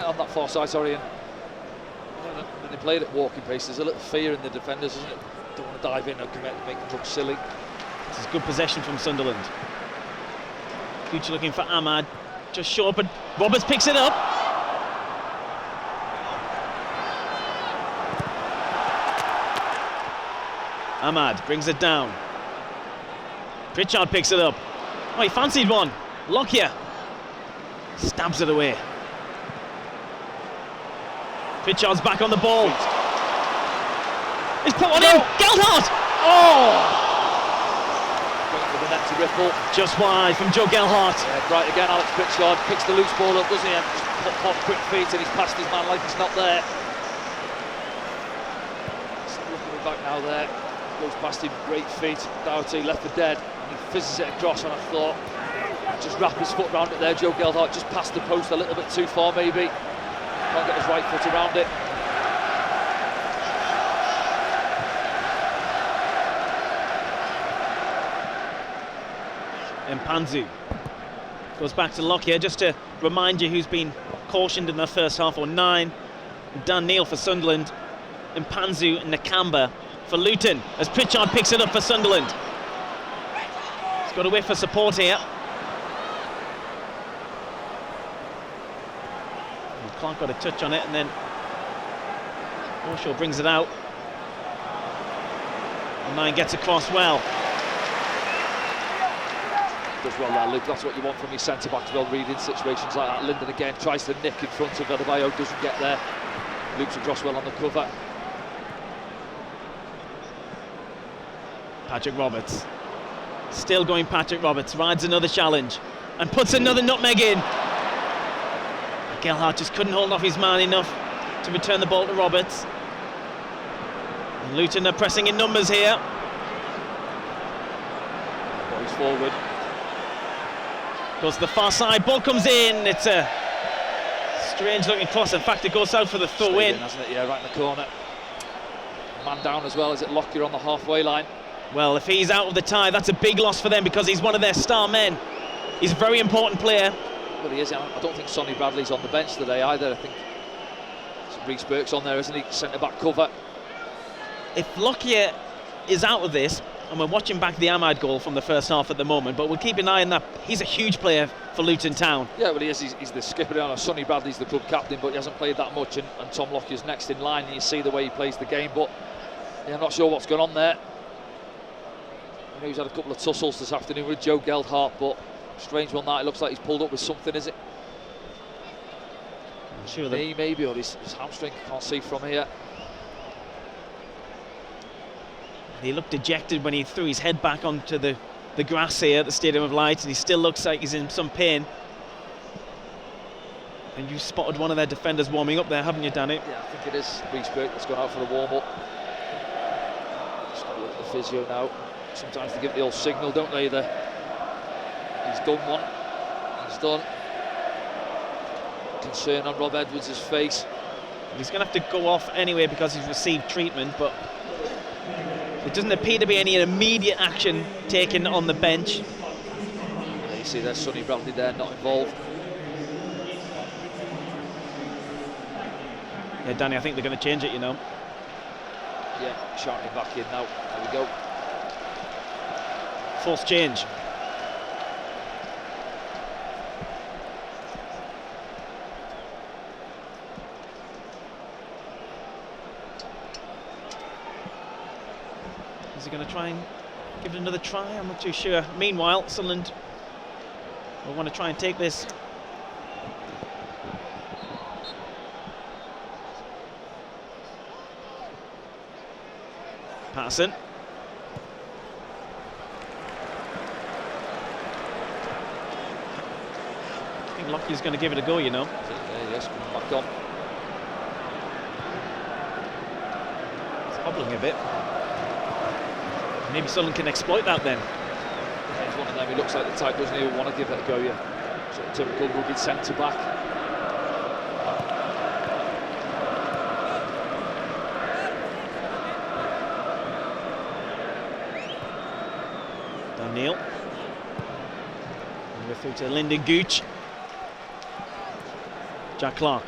on that far side, sorry. And when they played at walking pace, there's a little fear in the defenders, isn't it? Don't want to dive in and commit, make them look silly. This is good possession from Sunderland. Gooch looking for Ahmad, just short, but Roberts picks it up. Ahmad brings it down. Pritchard picks it up. Oh, he fancied one. Lockyer stabs it away. Pritchard's back on the ball. He's put one in. Gelhardt! Oh! Going for the net to Ripple. Just wide from Joe Gelhardt. Yeah, right again, Alex Pritchard picks the loose ball up, doesn't he? And just pop quick feet, and he's past his man like he's not there. Just looking back now there. Goes past him, great feet. Doherty left for dead. And he fizzes it across, and I thought, just wrap his foot around it there. Joe Gelhardt just past the post a little bit too far, maybe. Can't get his right foot around it. Mpanzu goes back to Lockyer, just to remind you who's been cautioned in the first half, or 9. Dan Neil for Sunderland, Mpanzu and Nakamba for Luton, as Pritchard picks it up for Sunderland. He's got a whiff for support here. And Clark got a touch on it, and then Forshaw brings it out. And 9 gets across well. Does well there, Luke. That's what you want from your centre-backs, well reading situations like that. Linden again tries to nick in front of Adebayo, doesn't get there. Luke's across well on the cover. Patrick Roberts, still going. Patrick Roberts rides another challenge and puts another nutmeg in. Gelhardt just couldn't hold off his man enough to return the ball to Roberts. And Luton are pressing in numbers here. Boys forward. Goes to the far side, ball comes in. It's a strange looking cross. In fact, it goes out for the throw in. Hasn't it? Yeah, right in the corner. Man down as well. Is it Lockyer on the halfway line? Well, if he's out of the tie, that's a big loss for them, because he's one of their star men. He's a very important player. Well, he is. I don't think Sonny Bradley's on the bench today either. I think Reece Burke's on there, isn't he? Centre-back cover. If Lockyer is out of this, and we're watching back the Ahmad goal from the first half at the moment, but we'll keep an eye on that. He's a huge player for Luton Town. Yeah, well, he is. He's the skipper now. Sonny Bradley's the club captain, but he hasn't played that much, and Tom Lockyer's next in line, and you see the way he plays the game. But yeah, I'm not sure what's going on there. I know he's had a couple of tussles this afternoon with Joe Gelhardt, but strange one that. It looks like he's pulled up with something, is it? I'm sure Knee maybe, or his hamstring. Can't see from here. He looked dejected when he threw his head back onto the grass here at the Stadium of Light, and he still looks like he's in some pain. And you spotted one of their defenders warming up there, haven't you, Danny? Yeah, I think it is Reece Burke that's gone out for a warm-up. Just got to look at the physio now. Sometimes they give the old signal, don't they? He's done one. He's done. Concern on Rob Edwards' face. He's going to have to go off anyway because he's received treatment, but there doesn't appear to be any immediate action taken on the bench. Yeah, you see there's Sonny Bradley there, not involved. Yeah, Danny, I think they're going to change it, you know. Yeah, shouting back in now. There we go. Forced change. Is he going to try and give it another try? I'm not too sure. Meanwhile, Sunderland will want to try and take this. Patterson. I think Lockyer's going to give it a go, you know. Yes, coming back on. It's hobbling a bit. Maybe Sunderland can exploit that then. He's one of them. He looks like the type doesn't even want to give it a go. Yeah, sort of typical rugged centre back. Dan Neil. And we're through to Lyndon Gooch. Jack Clark.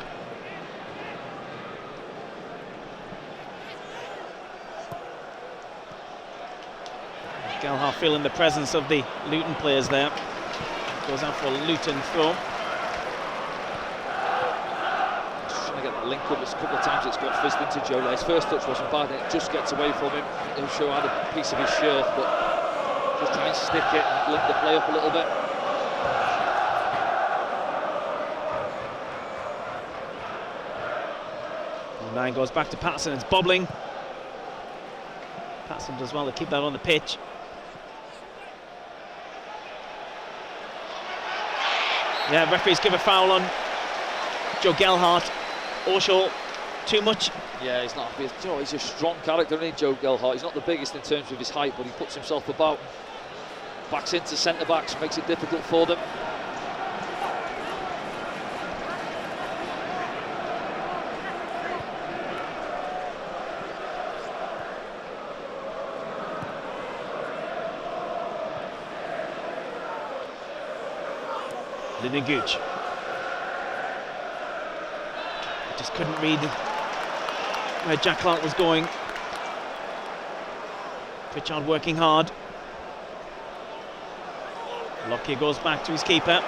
Gelhardt feeling the presence of the Luton players there. Goes out for a Luton throw. Just trying to get that link up. It's a couple of times it's got fizzed into Joe there. His first touch wasn't bad, it just gets away from him. He'll show out a piece of his shirt, but just try and stick it and link the play up a little bit. Nine goes back to Patterson, it's bobbling. Patterson does well to keep that on the pitch. Yeah, referees give a foul on Joe Gelhardt. Orshaw, too much. Yeah, he's not. You know, he's a strong character, isn't he, Joe Gelhardt? He's not the biggest in terms of his height, but he puts himself about, backs into centre backs, makes it difficult for them. Gooch. Just couldn't read where Jack Clark was going. Pritchard working hard. Lockyer goes back to his keeper.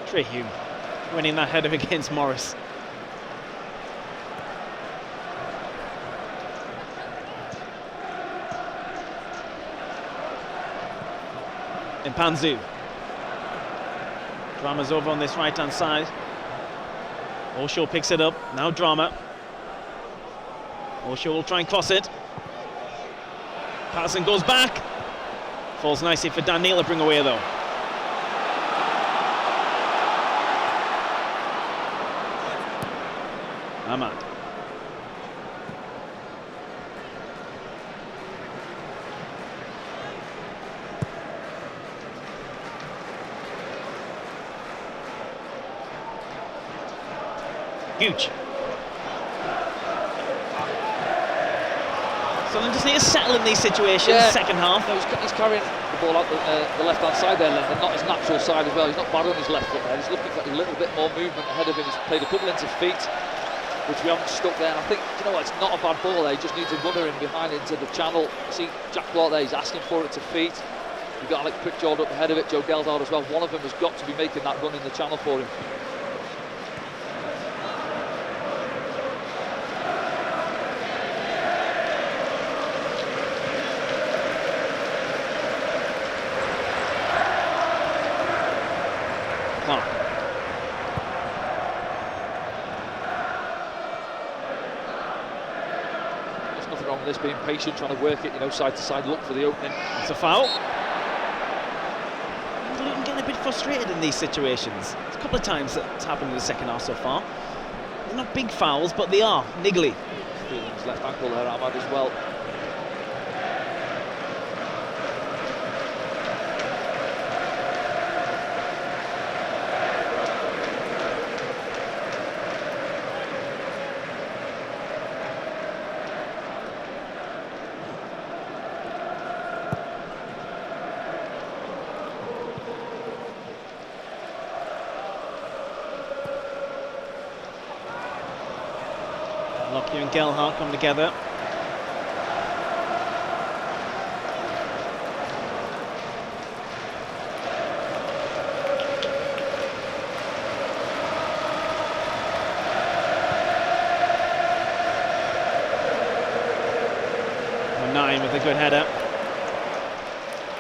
Trehune winning that header against Morris. And Panzu. Drama's over on this right-hand side. Orshaw picks it up. Now Drama. Orshaw will try and cross it. Patterson goes back. Falls nicely for Dan Neal to bring away though. Ahmad. Gooch. Sunderland just need to settle in these situations. Yeah. Second half. No, he's carrying the ball out the left-hand side there, and not his natural side as well. He's not bad on his left foot there. He's looking for a little bit more movement ahead of him. He's played a couple into feet, which we haven't stuck there. And I think, you know what, it's not a bad ball there. He just needs a runner in behind into the channel. See Jack Clark there, he's asking for it to feet. You've got Alex Pritchard up ahead of it, Joe Gelhardt as well. One of them has got to be making that run in the channel for him. This being patient, trying to work it, you know, side to side, look for the opening. It's a foul. Luton getting a bit frustrated in these situations. It's a couple of times that's happened in the second half so far. They're not big fouls, but they are niggly. Feeling his left ankle there, Ahmad, as well. Lockyer and Gelhardt come together. Number 9 with a good header.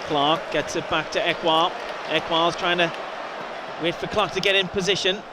Clark gets it back to Ekwar. Ekwar's trying to wait for Clark to get in position.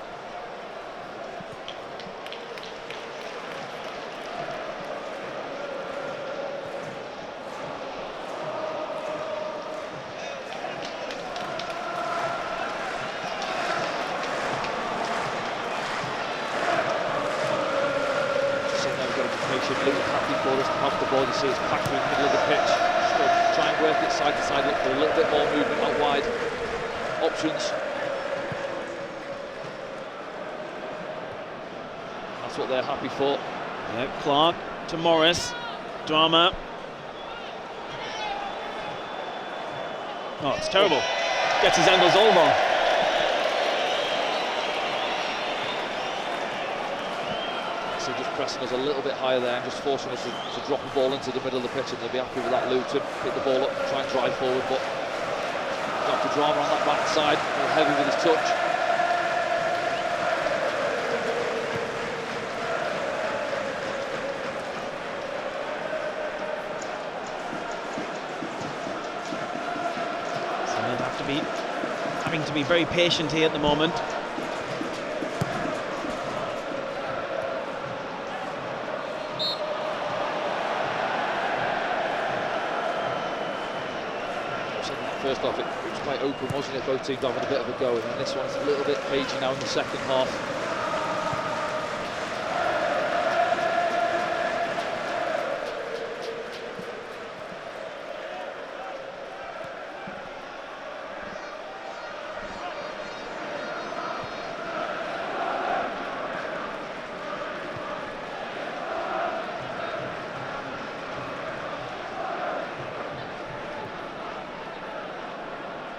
Luton happy for us to have the ball. You see it's packed through the middle of the pitch. Just try and work it side to side, look for a little bit more movement out wide. Options. That's what they're happy for. Yeah, Clark to Morris. Drama. Oh, it's terrible. Gets his angles all wrong. So just pressing us a little bit higher there and just forcing us to drop the ball into the middle of the pitch, and they'll be happy with that. Luton pick the ball up and try and drive forward, but Dr. Drama on that right side, a little heavy with his touch. So they'll have to be having to be very patient here at the moment. First off, it was quite open, wasn't it? Both teams having a bit of a go, and then this one's a little bit cagey now in the second half.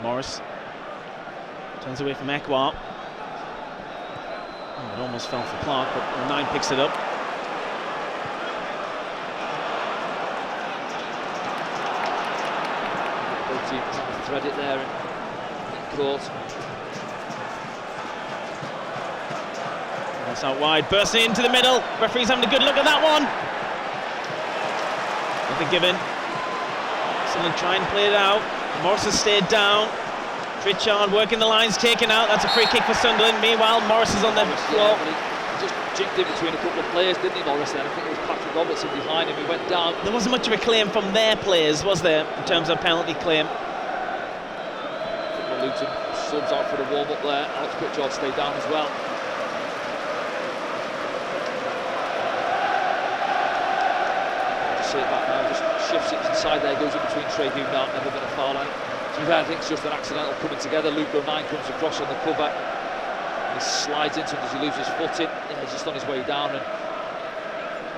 Morris turns away from Ekwar. Oh, it almost fell for Clark, but 9 picks it up. Both teams trying to thread it there in court. That's out wide, bursting into the middle. Referee's having a good look at that one. Nothing given. Sunderland try and play it out. Morris has stayed down. Pritchard working the lines, taken out. That's a free kick for Sunderland. Meanwhile, Morris is on the floor. He just jinked in between a couple of players, didn't he, Morris? Then I think it was Patrick Robertson behind him. He went down. There wasn't much of a claim from their players, was there, in terms of penalty claim? Luton subs out for the warm-up there. Alex Pritchard stayed down as well. See it back now, just shifts it inside there, goes in between Trey Hume-Dart, never been a foul line. To be fair, I think it's just an accidental coming together. Luke 09 comes across on the cover, he slides into it as he loses his footing. Yeah, he's just on his way down, and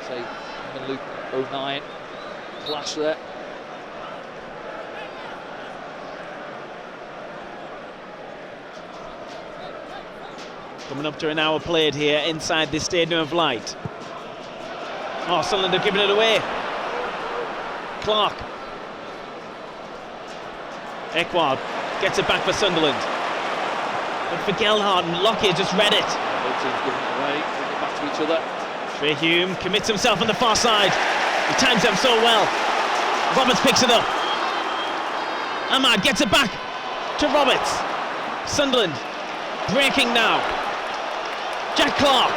say him and Luke 09 clash there. Coming up to an hour played here inside the Stadium of Light. Oh, Sunderland have given it away. Clark. Ekward gets it back for Sunderland. But for Gelhardt, and Lockyer just read it. Both teams giving it away, bring it back to each other. Trey Hume commits himself on the far side. He times them so well. Roberts picks it up. Ahmad gets it back to Roberts. Sunderland breaking now. Jack Clark.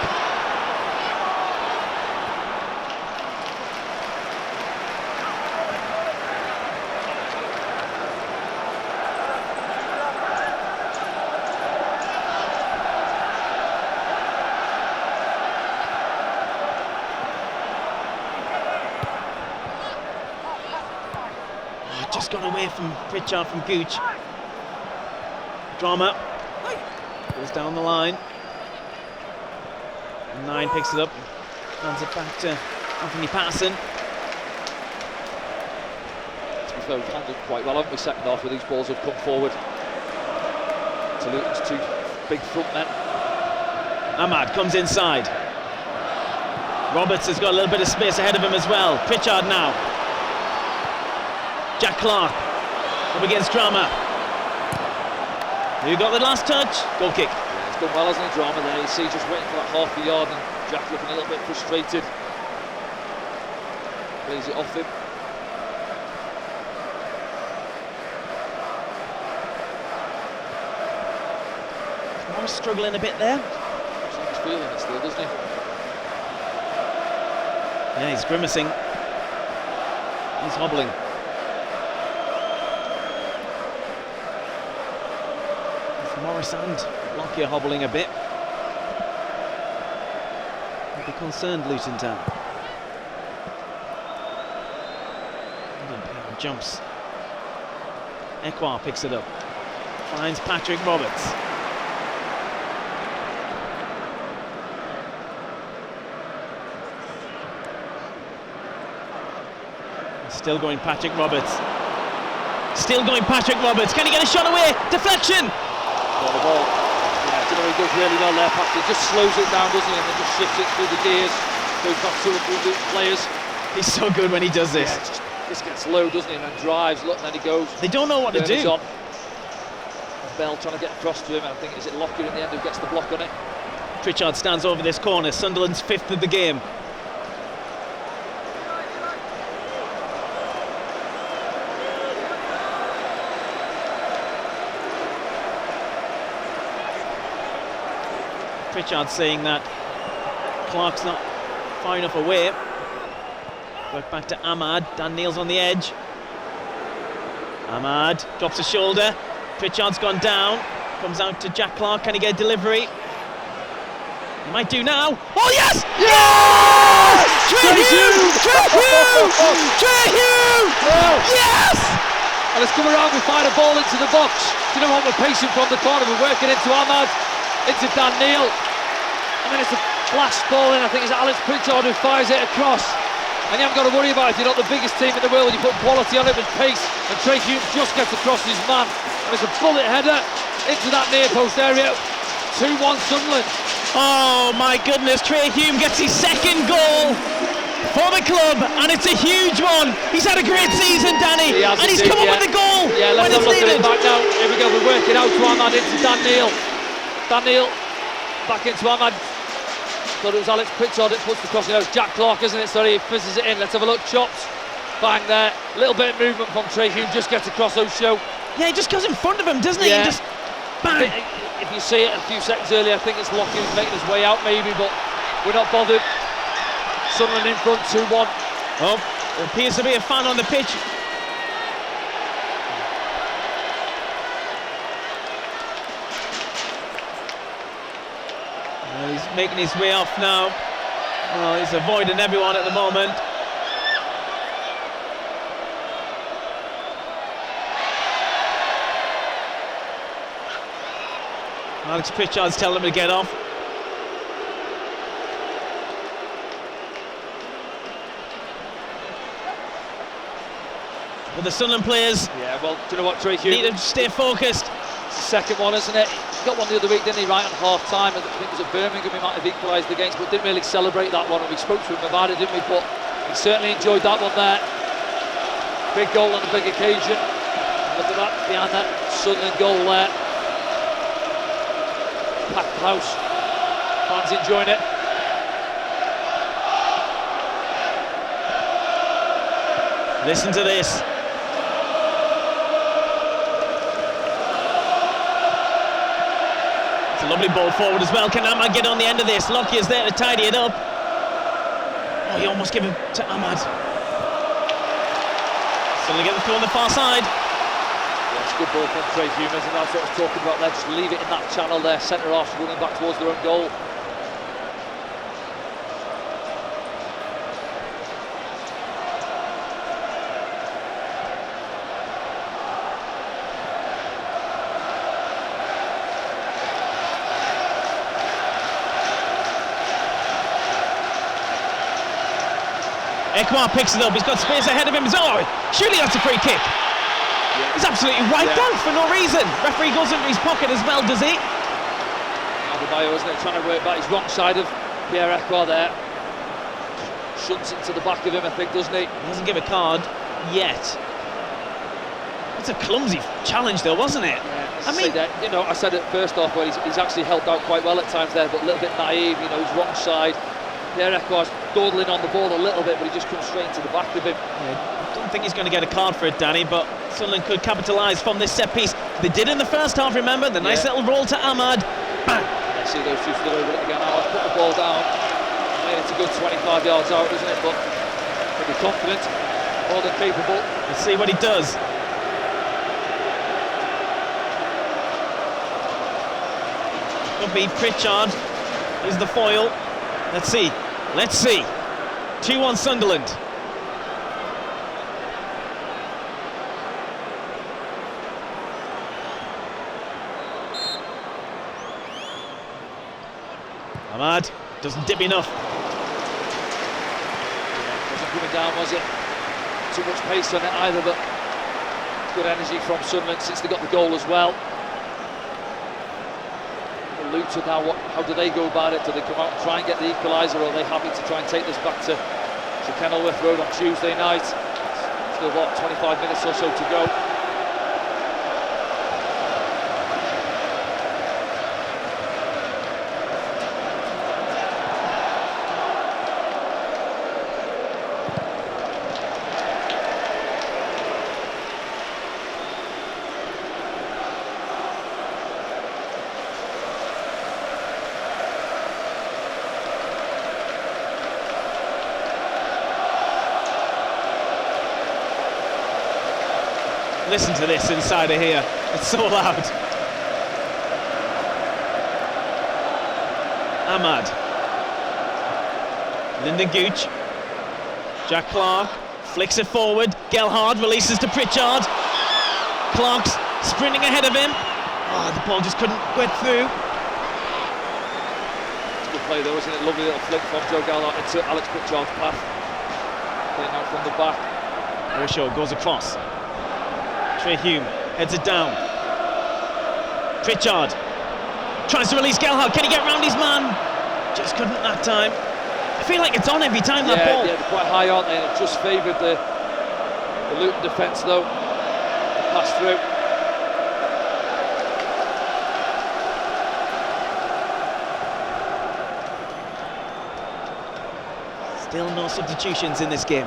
Just got away from Pritchard from Gooch. Drama goes down the line. 9 picks it up, hands it back to Anthony Patterson. To be fair, we've handled quite well, haven't we, second half, where these balls have come forward to Luton's 2 big front men. Ahmad comes inside. Roberts has got a little bit of space ahead of him as well. Pritchard now. Jack Clark up against Drama. Who got the last touch? Goal kick. Yeah, he's done well, hasn't he, Drama there? You see, just waiting for that half a yard, and Jack looking a little bit frustrated. Plays it off him. Morris struggling a bit there. He's feeling it still, doesn't he? Yeah, he's grimacing. He's hobbling. Morris and Lockyer hobbling a bit. I'd be concerned, Luton Town. Jumps. Ekwar picks it up. Finds Patrick Roberts. Still going Patrick Roberts. Still going Patrick Roberts. Can he get a shot away? Deflection! Got the ball. Yeah, he does really well there, Patrick. Just slows it down, doesn't he? And then just shifts it through the gears. Goes past two or three Luton players. He's so good when he does this. Yeah, just gets low, doesn't he, and then drives, look, and then he goes. They don't know what to do. On. Bell trying to get across to him, and I think, is it Lockyer in the end who gets the block on it? Pritchard stands over this corner, Sunderland's 5th of the game. Pritchard saying that Clark's not far enough away. Work back to Ahmad. Dan Neil's on the edge. Ahmad drops a shoulder. Pritchard's gone down. Comes out to Jack Clark. Can he get a delivery? He might do now. Oh yes! Yes! Trey Hughes! Trey Hughes! Yes! And let's come around, we fire a ball into the box. Do you know what, we're pacing from the corner, we're working into Ahmad, into Dan Neil. And then it's a blast ball in, I think it's Alex Pritchard who fires it across. And you haven't got to worry about it, if you're not the biggest team in the world, you put quality on it with pace. And Trey Hughes just gets across his man. And it's a bullet header into that near post area. 2-1 Sunderland. Oh my goodness, Trey Hughes gets his 2nd goal for the club, and it's a huge one. He's had a great season, Danny, and he's come up with the goal Yeah, let's when have a it's look at needed. it back now. Here we go, we're working out to Ahmad into Dan Neil. Dan Neil back into Ahmad. Thought it was Alex Pritchard that puts the crossing out. Jack Clark, isn't it? Sorry, he fizzes it in. Let's have a look. Chops. Bang there. Little bit of movement from Trey Hughes. Just gets across O'Show. Yeah, he just goes in front of him, doesn't he? Yeah. He just bang. If you see it a few seconds earlier, I think it's Lockyer who's making his way out maybe, but we're not bothered. Sunderland in front, 2-1. Oh, there appears to be a fan on the pitch. Well, he's making his way off now. Well, he's avoiding everyone at the moment. Alex Pritchard's telling him to get off. But the Sunderland players Yeah, well, do you know what, Trey Hughes? need to stay focused. It's the 2nd one, isn't it? He got one the other week, didn't he, right on half-time? I think it was at Birmingham he might have equalised against, but didn't really celebrate that one, and we spoke to him about it, didn't we? But he certainly enjoyed that one there. Big goal on a big occasion. Look at that, behind that Sunderland goal there. Packed house. Fans enjoying it. Listen to this. It's a lovely ball forward as well. Can Ahmad get on the end of this? Lockyer's there to tidy it up. Oh, he almost gave it to Ahmad. Suddenly get the throw on the far side. Yeah, it's a good ball from Trey Hughes, and that's what I was talking about there. Just leave it in that channel there. Centre half running back towards their own goal. Ekwar picks it up, he's got space ahead of him. Oh, surely that's a free kick. Yeah. He's absolutely wiped out for no reason. Referee goes into his pocket as well, does he? Adebayo, isn't it, trying to work back. He's wrong side of Pierre Ekwar there. Shunts into the back of him, I think, doesn't he? He doesn't give a card yet. It's a clumsy challenge though, wasn't it? Yeah, I mean, you know, I said it first off, where he's actually helped out quite well at times there, but a little bit naive, you know, he's wrong side. Pierre Ekwar's dawdling on the ball a little bit, but he just comes straight to the back of him. I don't think he's going to get a card for it, Danny, but Sunderland could capitalise from this set piece. They did in the first half, remember? The nice little roll to Ahmad. Bang! Let's see those two still over it again. Ahmad put the ball down. I mean, it's a good 25 yards out, isn't it? But he'll be confident, more than capable. Let's see what he does. Could be Pritchard is the foil. Let's see. Let's see. 2-1 Sunderland. Ahmad doesn't dip enough. Wasn't coming down, was it? Too much pace on it either, but good energy from Sunderland since they got the goal as well. Luton now, how do they go about it? Do they come out and try and get the equaliser, or are they happy to try and take this back to Kenilworth Road on Tuesday night? Still got 25 minutes or so to go. Listen to this inside of here, it's so loud. Ahmad. Lyndon Gooch. Jack Clark flicks it forward. Gelhardt releases to Pritchard. Clark's sprinting ahead of him. Oh, the ball just couldn't get through. It's a good play though, isn't it? Lovely little flick from Joe Gelhardt into Alex Pritchard's path. Playing out from the back. Osho goes across. Trey Hume heads it down. Pritchard tries to release Gelhardt. Can he get round his man? Just couldn't that time. I feel like it's on every time that ball. Yeah, they're quite high, aren't they? And it just favoured the Luton defence though. Pass through. Still no substitutions in this game.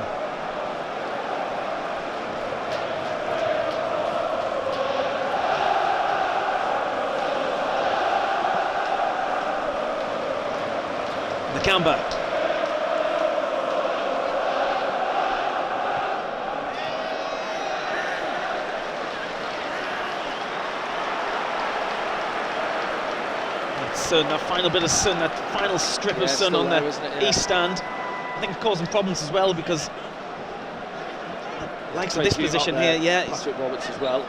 Nakamba. That final bit of sun, that final strip of sun on the east stand, I think it's causing problems as well, because likes of this position here, yeah. Patrick Roberts as well.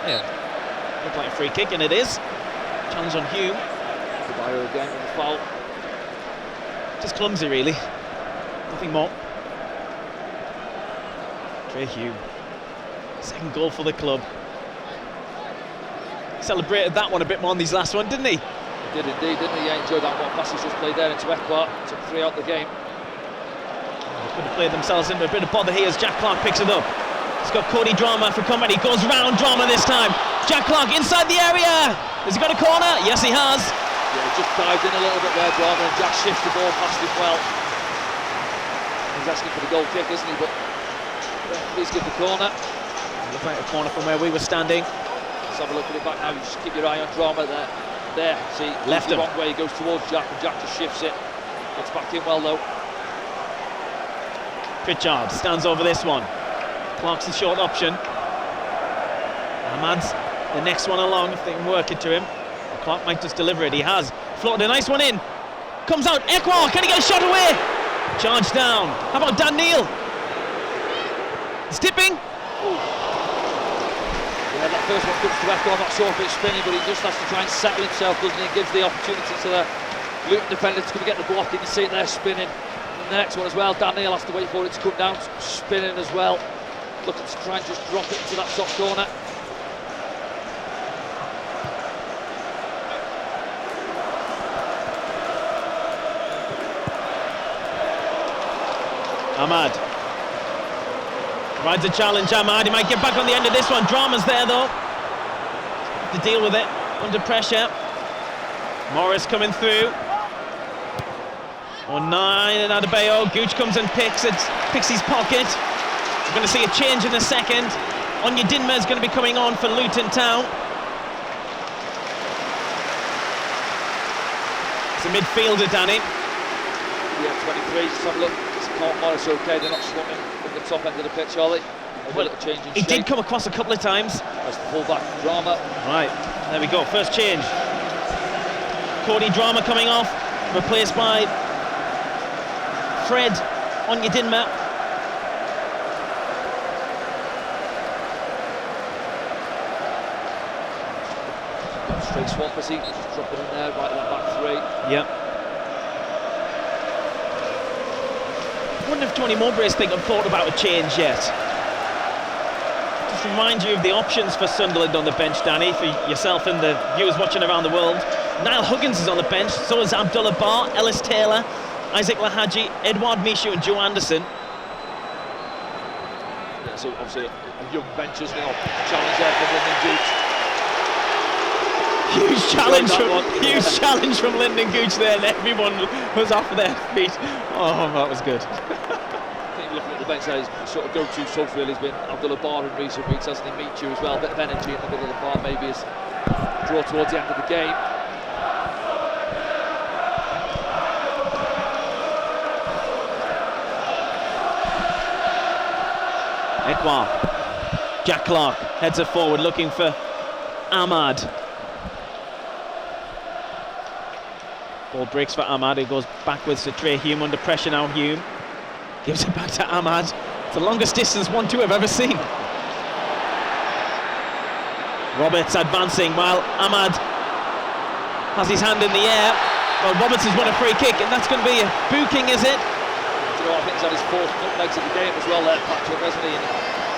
Yeah, looked like a free kick, and it is. Challenge on Hume. Caballo again with the foul. Just clumsy, really. Nothing more. Trey Hume. Second goal for the club. Celebrated that one a bit more on these last one, didn't he? He did indeed, didn't he? Yeah, enjoyed that one. Passes just played there into Ekbar. Took 3 out the game. They could have played themselves into a bit of bother here as Jack Clark picks it up. He's got Cody Drama for company. Goes round Drama this time. Jack Clark inside the area. Has he got a corner? Yes, he has. Yeah, he just dived in a little bit there, Drama, and Jack shifts the ball past him well. He's asking for the goal kick, isn't he? But please give the corner. Look like a corner from where we were standing. Let's have a look at it back now. You just keep your eye on Drama there. There, see, left him. The wrong way, he goes towards Jack, and Jack just shifts it. Gets back in well, though. Pritchard stands over this one. Clark's the short option. Ahmad's the next one along, if they can work it to him. Clark might just deliver it. He has. Floated a nice one in. Comes out. Ekwa, can he get a shot away? Charge down. How about Dan Neal? He's tipping. Ooh. Yeah, that first one comes to Ekwa. I'm not sure if it's spinning, but he just has to try and settle himself, doesn't he? Gives the opportunity to the Luton defender to come and get the block. You can see it there spinning. And the next one as well. Dan Neal has to wait for it to come down. Spinning as well. Looking to try and just drop it into that top corner. Ahmad rides a challenge. Ahmad, he might get back on the end of this one. Drama's there though to deal with it under pressure. Morris coming through. 9 and Adebayo. Gooch comes and picks his pocket. We're going to see a change in a second. Onyedinma is going to be coming on for Luton Town. It's a midfielder, Danny. Yeah, 23. Just have a look. Morris okay, they're not swapping from the top end of the pitch, are they? Well, a little change in he shape. did come across a couple of times. That's the full-back Drama. Right, there we go, first change. Cody Drama coming off, replaced by Fred Onyedinma. Straight swap, as he just dropping in there, right in that back three. Yep. wonder if Tony Mowbray's thought about a change yet. Just remind you of the options for Sunderland on the bench, Danny, for yourself and the viewers watching around the world. Niall Huggins is on the bench, so is Abdullah Barr, Ellis Taylor, Isaac Lahaji, Edouard Michou and Joe Anderson. Yeah, so obviously a young bench, isn't it? Challenge there for Lyndon Gooch. Huge challenge from Lyndon Gooch there, and everyone was off their feet. Oh, that was good. I think looking at the bench there, his sort of go-to stuff really has been Abdullah Barr in recent weeks, hasn't he? Michou as well, a bit of energy in the middle of the bar, maybe as draw towards the end of the game. Ekwa, Jack Clark heads it forward looking for Ahmad. Ball breaks for Ahmad, who goes backwards to Trey Hume under pressure now. Hume gives it back to Ahmad. It's the longest distance 1-2 I've ever seen. Roberts advancing while Ahmad has his hand in the air. Well, Roberts has won a free kick, and that's going to be a booking, is it? You know, I think he's had his fourth nutmegs of the game as well there, Patrick, hasn't he? And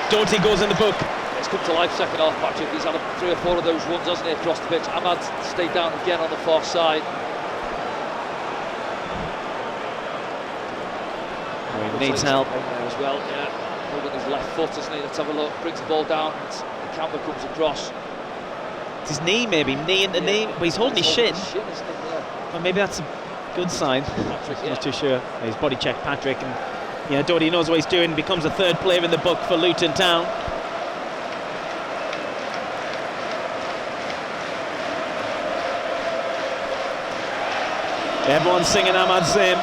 Doherty goes in the book. It's come to life second half, Patrick. He's had 3 or 4 of those runs, hasn't he, across the pitch. Ahmad stayed down again on the far side. He needs help there as well, yeah. Holding his left foot, isn't he? Let's have a look. Brings the ball down. Campbell comes across. It's his knee, maybe knee into knee, but he's holding his shin. Isn't it? Yeah. Well, maybe that's a good sign. Patrick, I'm not too sure. He's body checked Patrick, and yeah, Doherty knows what he's doing. Becomes a 3rd player in the book for Luton Town. Everyone's singing Ahmad's name.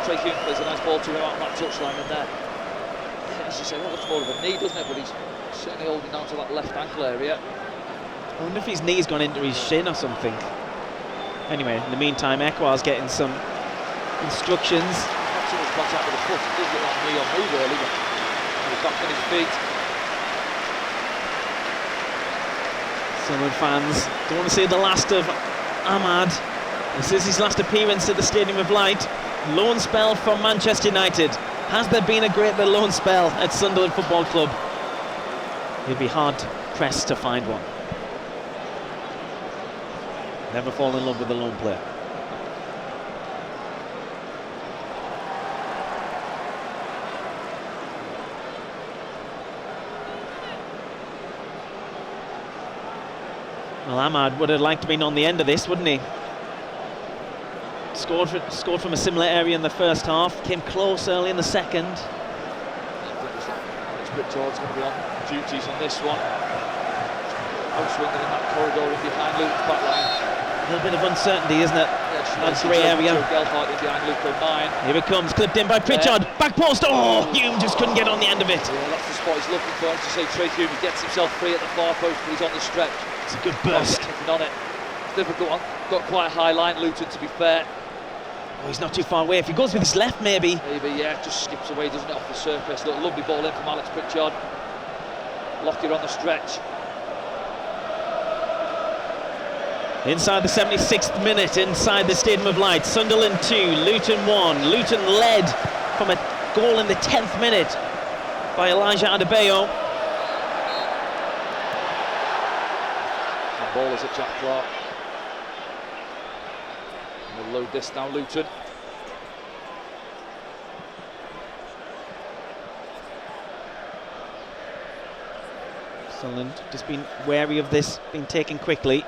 Trey Hume plays a nice ball to him out on that touchline, and there, as you say, that looks more of a knee, doesn't it? But he's certainly holding down to that left ankle area. I wonder if his knee's gone into his shin or something. Anyway, in the meantime, Ekwa's getting some instructions. Not too much contact with the foot. It does look like knee on move really, but he's back on his feet. Sunderland fans don't want to see the last of Ahmad. This is his last appearance at the Stadium of Light. Loan spell from Manchester United. Has there been a greater loan spell at Sunderland Football Club? You'd be hard pressed to find one. Never fall in love with a loan player. Well, Ahmad would have liked to be on the end of this, wouldn't he? Scored from a similar area in the first half, came close early in the second. I think it's Pritchard's going to be on duties on this one. Outswinging in that corridor in behind Luton's back line. A little bit of uncertainty, isn't it? Yeah, that's grey area. Gelhardt in behind Luton 9. Here it comes, clipped in by Pritchard. Back post. Oh, Hume just couldn't get on the end of it. Yeah, that's the spot he's looking for. As you say, Trey Hume, he gets himself free at the far post, but he's on the stretch. It's a good burst. On it. It's a difficult one. Got quite a high line, Luton, to be fair. Oh, he's not too far away. If he goes with his left, maybe. Maybe, yeah, just skips away, doesn't it, off the surface. Look, lovely ball in from Alex Pritchard. Lockyer on the stretch. Inside the 76th minute, inside the Stadium of Light. Sunderland 2, Luton 1. Luton led from a goal in the 10th minute by Elijah Adebayo. And ball is at Jack Clark. We'll load this now, Luton. Sunderland just been wary of this, being taken quickly.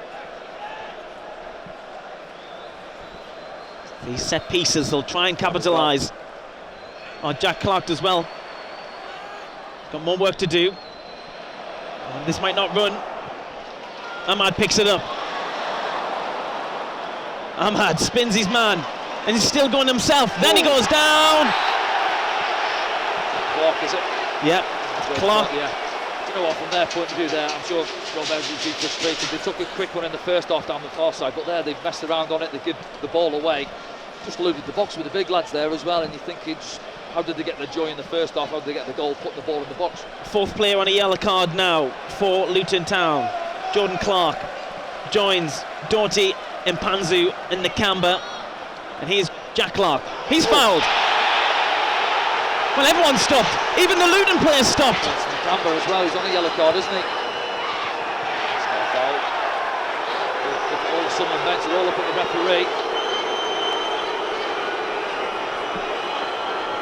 These set pieces, they'll try and capitalise. Oh, Jack Clark as well. Got more work to do. And this might not run. Ahmad picks it up. Ahmad spins his man, and he's still going himself. Then he goes down. Clark, is it? Yeah, Clark. Yeah. Do you know what, from their point of view there, I'm sure Rob Evans would be frustrated. They took a quick one in the first half down the far side, but there they've messed around on it, they give the ball away. Just eluded the box with the big lads there as well, and you're thinking, just how did they get the joy in the first half? How did they get the goal, put the ball in the box? Fourth player on a yellow card now for Luton Town. Jordan Clark joins Doughty, Mpanzu and Nakamba. And here's Jack Clark. He's fouled. Well, everyone stopped. Even the Luton players stopped. That's Nakamba as well. He's on a yellow card, isn't he? It's not a foul. If all the Sunderland bench are all up at the referee.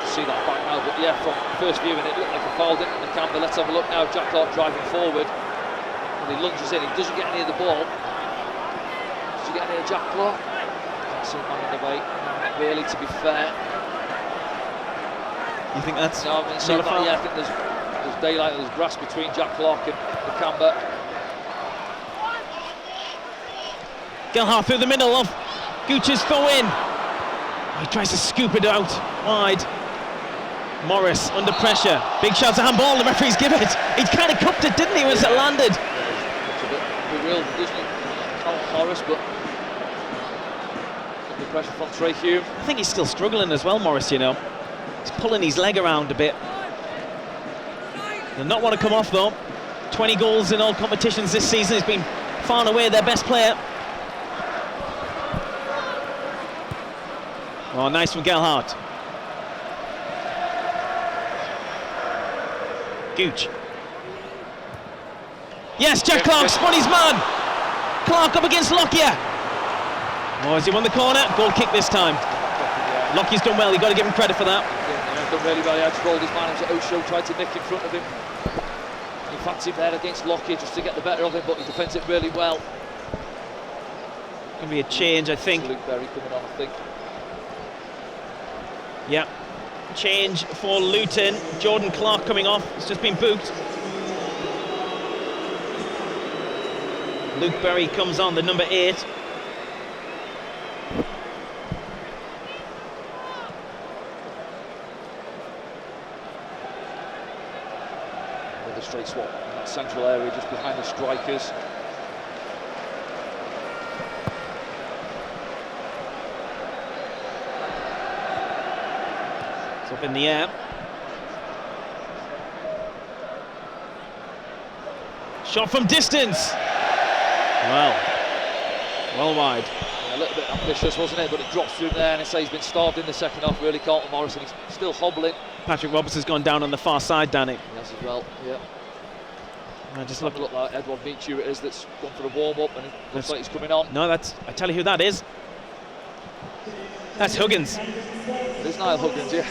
See that back now, but yeah, from first viewing it looked like a foul, didn't it, Nakamba? Let's have a look now. Jack Clark driving forward. And he lunges in. He doesn't get any of the ball. Does he get any of Jack Clark? Can't see him on the way. Not really, to be fair. You think that's no? I mean, so that, yeah, I think there's daylight, there's grass between Jack Clark and Nakamba. Gelhardt through the middle of Gooch's throw in. He tries to scoop it out wide. Morris under pressure. Big shots at handball. The referee's give it. He kind of cupped it, didn't he, as it landed? Yeah, it's a bit bewildered, doesn't he? Morris, but under pressure from Trey Hume. I think he's still struggling as well, Morris, you know. He's pulling his leg around a bit. They'll not want to come off though. 20 goals in all competitions this season. He's been far and away their best player. Oh, nice from Gelhardt. Gooch. Yes, Jack Clark spun his man. Clark up against Lockyer. Oh, has he won the corner? Goal kick this time. Lockyer's done well, you've got to give him credit for that. Yeah, done really well. He had to roll his man. Osho tried to nick in front of him. He fancied there against Lockyer just to get the better of him, but he defends it really well. Going to be a change, I think. Luke Berry coming on, I think. Yeah, change for Luton. Jordan Clark coming off. It's just been booked. Luke Berry comes on, the number 8. With a straight swap in that central area just behind the strikers. It's up in the air. Shot from distance. Well wide. Yeah, a little bit ambitious, wasn't it? But it drops through there, and he's been starved in the second half. Really, Carlton Morrison. He's still hobbling. Patrick Robertson's gone down on the far side, Danny. Yes, as well. Yeah. I just look like Edward Michu it is that's gone for a warm-up, and it looks like he's coming on. No, I tell you who that is. That's Huggins. It is Niall Huggins, yeah.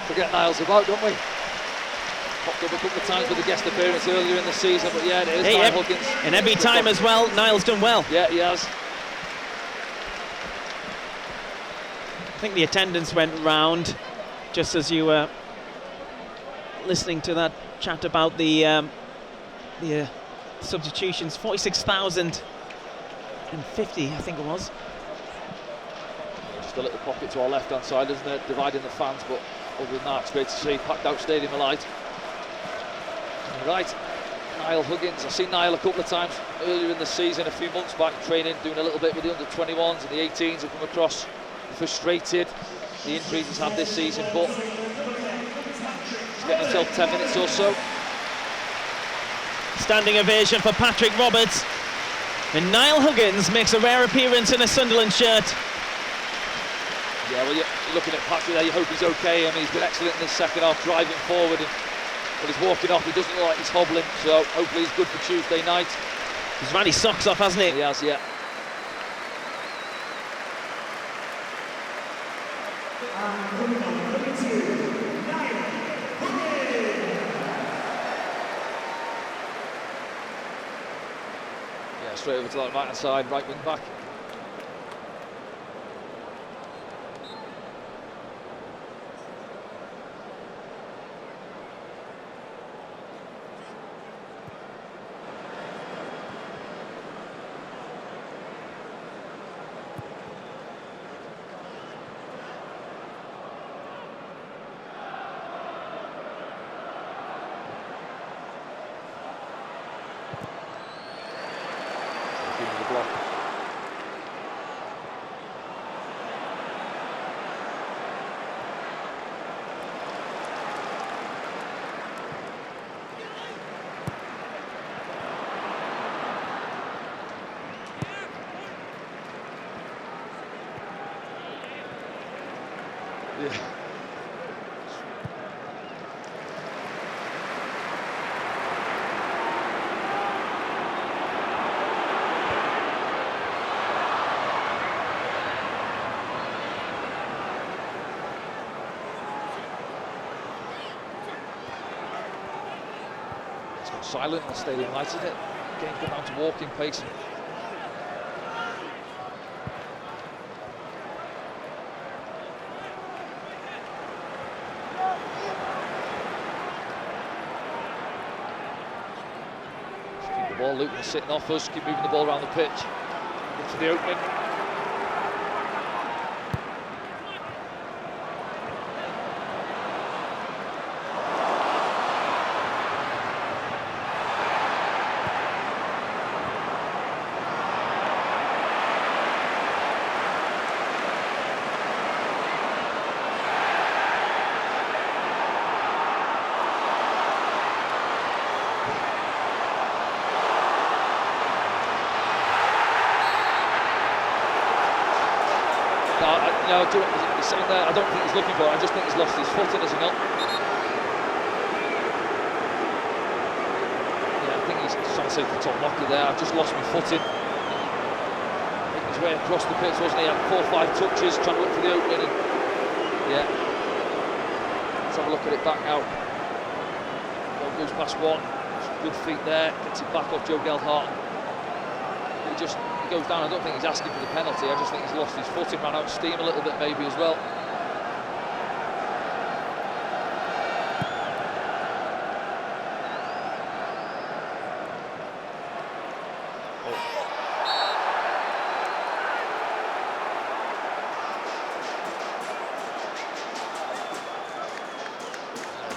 Forget Niall's about, don't we? Popped up a couple of times with a guest appearance earlier in the season, but yeah, it is Niall Huggins. In every time as well, Niall's done well. Yeah, he has. I think the attendance went round just as you were listening to that chat about the substitutions. 46,050, I think it was. Just a little pocket to our left-hand side, isn't it? Dividing the fans, but other than that, it's great to see. Packed out Stadium Alight. Right, Niall Huggins. I've seen Niall a couple of times earlier in the season, a few months back, training, doing a little bit with the under-21s and the 18s. Have come across frustrated, the injuries he's had this season, but he's getting himself 10 minutes or so. Standing ovation for Patrick Roberts. And Niall Huggins makes a rare appearance in a Sunderland shirt. Yeah, well, you're looking at Patrick there, you hope he's okay. I mean, he's been excellent in this second half, driving forward, and when he's walking off, he doesn't look like he's hobbling, so hopefully he's good for Tuesday night. He's ran his socks off, hasn't he? He has, yeah. Yeah, straight over to that right-hand side, right wing back. Yeah. It's gone silent in the stadium, hasn't it? Game's gone down to walking pace. Ball, Luton is sitting off us, keep moving the ball around the pitch. Look for the opening. No, he's sitting there. I don't think he's looking for it. I just think he's lost his footing, has he not? Yeah, I think he's trying to say to the top locker there, I've just lost my footing. Making his way across the pitch, wasn't he? Had 4 or 5 touches, trying to look for the opening. And yeah. Let's have a look at it back now. Ball goes past one. Good feet there. Gets it back off Joe Gelhardt. He just goes down. I don't think he's asking for the penalty. I just think he's lost his footing, ran out of steam a little bit maybe as well.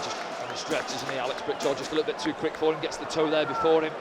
Just on the stretch, isn't he, Alex Pritchard? Just a little bit too quick for him. Gets the toe there before him.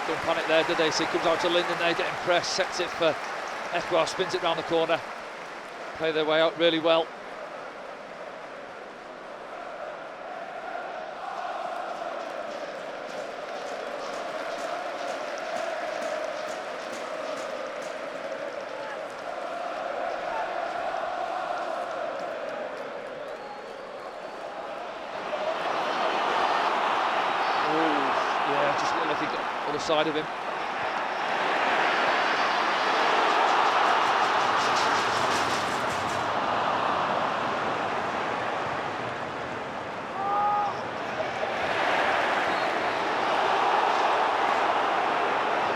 Don't panic there, did they? So he comes out to Linden there, getting pressed, sets it for Ekwar, spins it round the corner. Play their way out really well. Other side of him.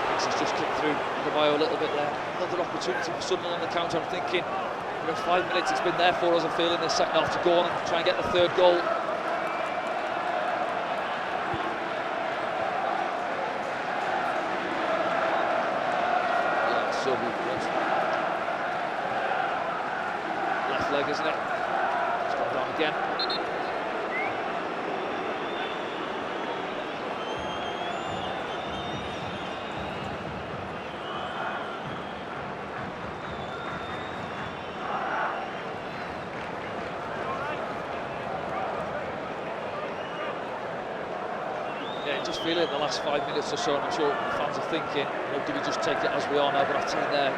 He's just kicked through the bio a little bit there. Another opportunity for Sunderland on the counter. I'm thinking, 5 minutes it's been there for us, I feel, in the second half to go on and try and get the third goal. Left leg, isn't it? It's gone down again. Yeah, just feel it in the last 5 minutes or so, and I'm sure the fans are thinking, do we just take it as we are now? But I tell you there,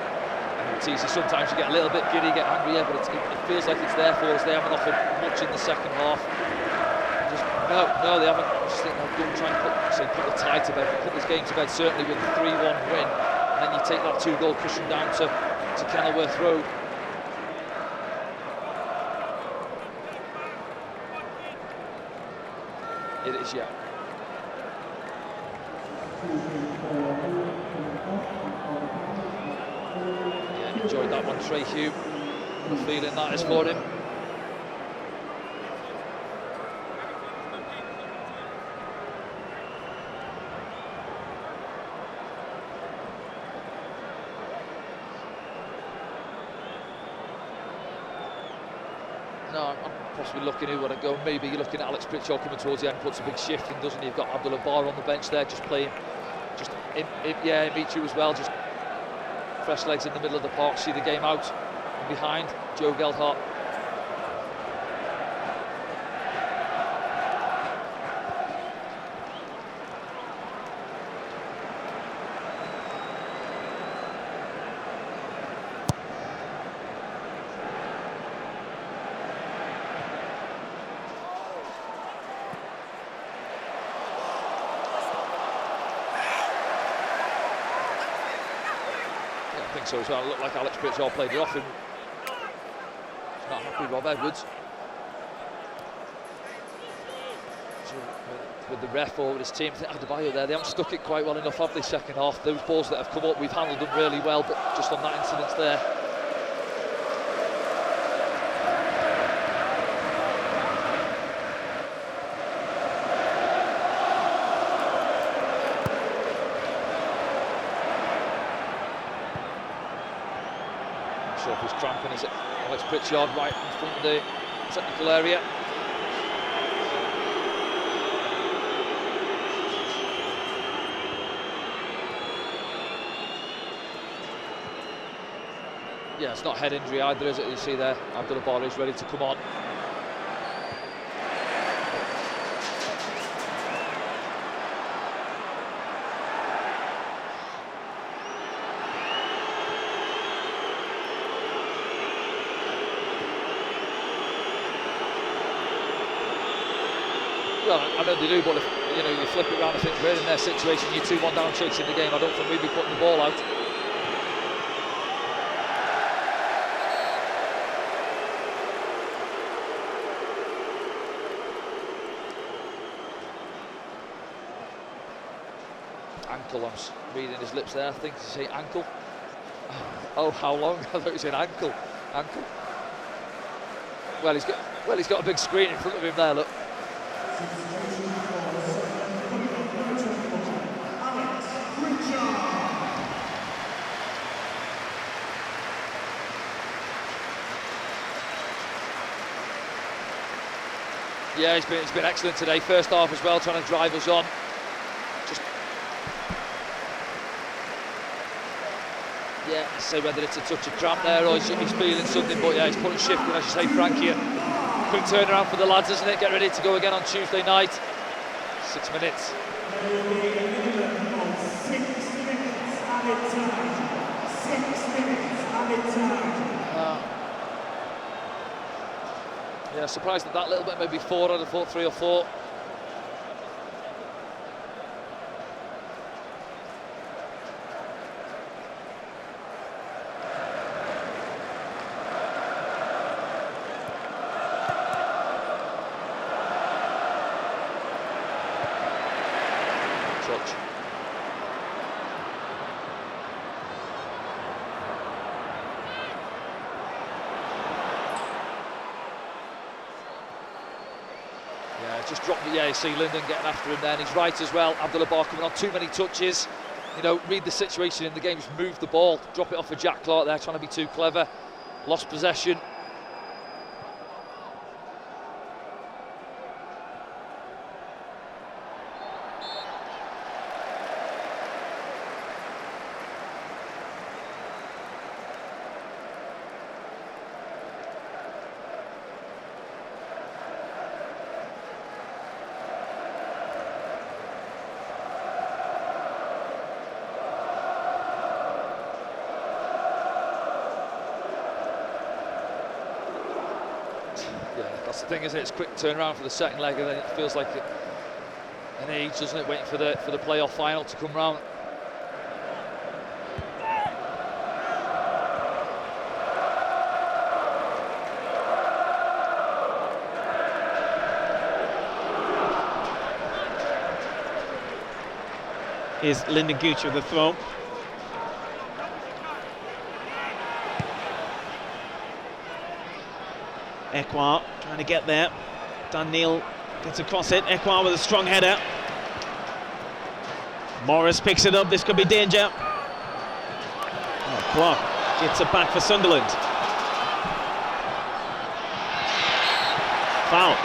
it's easy. Sometimes you get a little bit giddy, get angry, yeah, but it feels like it's there for us. They haven't offered much in the second half. No, they haven't. I just think they'll go and try and put the tie to bed, put this game to bed, certainly with the 3-1 win. And then you take that 2-goal cushion down to Kenilworth Road. It is, yeah. Yeah, enjoyed that one, Trey Hume. What a feeling that is for him. No, I'm possibly looking who would I go. Maybe you're looking at Alex Pritchard coming towards the end, puts a big shift in, doesn't he? You've got Abdullah Bar on the bench there, just playing, yeah, Michu as well, just fresh legs in the middle of the park, see the game out. And behind, Joe Geldhart. So as well, it looked like Alex Pritchard played it off him. He's not happy, Rob Edwards. So, with the ref or with his team, I think Adebayo there, they haven't stuck it quite well enough, have they, second half? Those balls that have come up, we've handled them really well, but just on that incident there. If he's cramping, is it Alex Pritchard right in front of the technical area? Yeah, it's not head injury either, is it? You see there, Abdullah Bar is ready to come on. Well, I know they do, but if you flip it around, I think we're in their situation, you're 2-1 down chasing the game, I don't think we'd be putting the ball out. Ankle, I'm reading his lips there, I think to say ankle. Oh, how long? I thought he said ankle. Ankle. Well, he's got a big screen in front of him there, look. Yeah, he's been excellent today. First half as well, trying to drive us on. Just yeah, say whether it's a touch of cramp there or he's feeling something, but yeah, he's putting shift in, as you say, Frank here. Quick turnaround for the lads, isn't it? Get ready to go again on Tuesday night. 6 minutes. 6 minutes added time. 6 minutes added time. Yeah, surprised at that little bit, maybe 4, I'd have thought 3 or 4. Touch. Just dropped it, yeah, you see Linden getting after him there, and he's right as well. Abdullah Bar coming on, too many touches. Read the situation in the game, just move the ball, drop it off for Jack Clark there, trying to be too clever. Lost possession. That's the thing, isn't it? It's quick turnaround for the second leg, and then it feels like an age, doesn't it? Waiting for the playoff final to come round. Here's Lyndon Gooch with the throw. Ekwah trying to get there. Dan Neil gets across it. Ekwah with a strong header. Morris picks it up. This could be danger. Oh, Clark gets it back for Sunderland. Foul.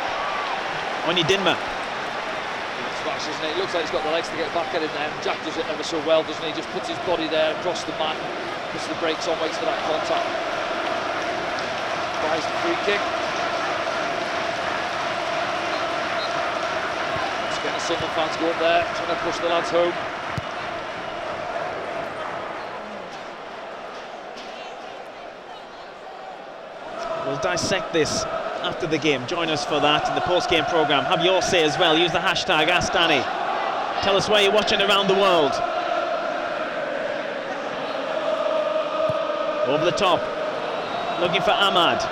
Onyedinma. Isn't it? It looks like he's got the legs to get back at it there. Jack does it ever so well, doesn't he? Just puts his body there across the mat, puts the brakes on, waits for that contact. Buys the free kick. Once again, the Sunderland fans go up there, trying to push the lads home. We'll dissect this after the game. Join us for that in the post-game programme. Have your say as well. Use the hashtag #AskDanny. Tell us where you're watching around the world. Over the top, looking for Ahmad.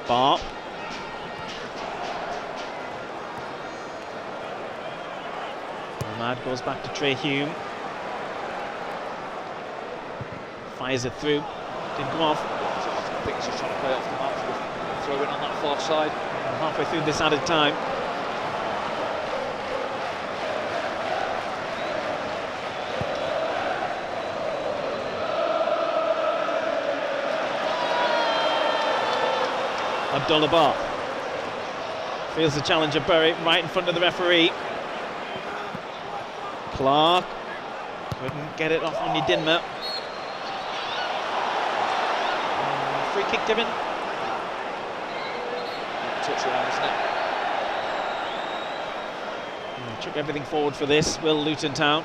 Bar. Ahmad goes back to Trey Hume. Fires it through. Didn't go off. I think he's just trying to play off the mark for the throw in on that far side. And halfway through this added time. Abdullah Bar feels the challenge of Bury right in front of the referee. Clark couldn't get it off Onyedinma. Free kick given. Touch around, isn't it? Took everything forward for this, will Luton Town.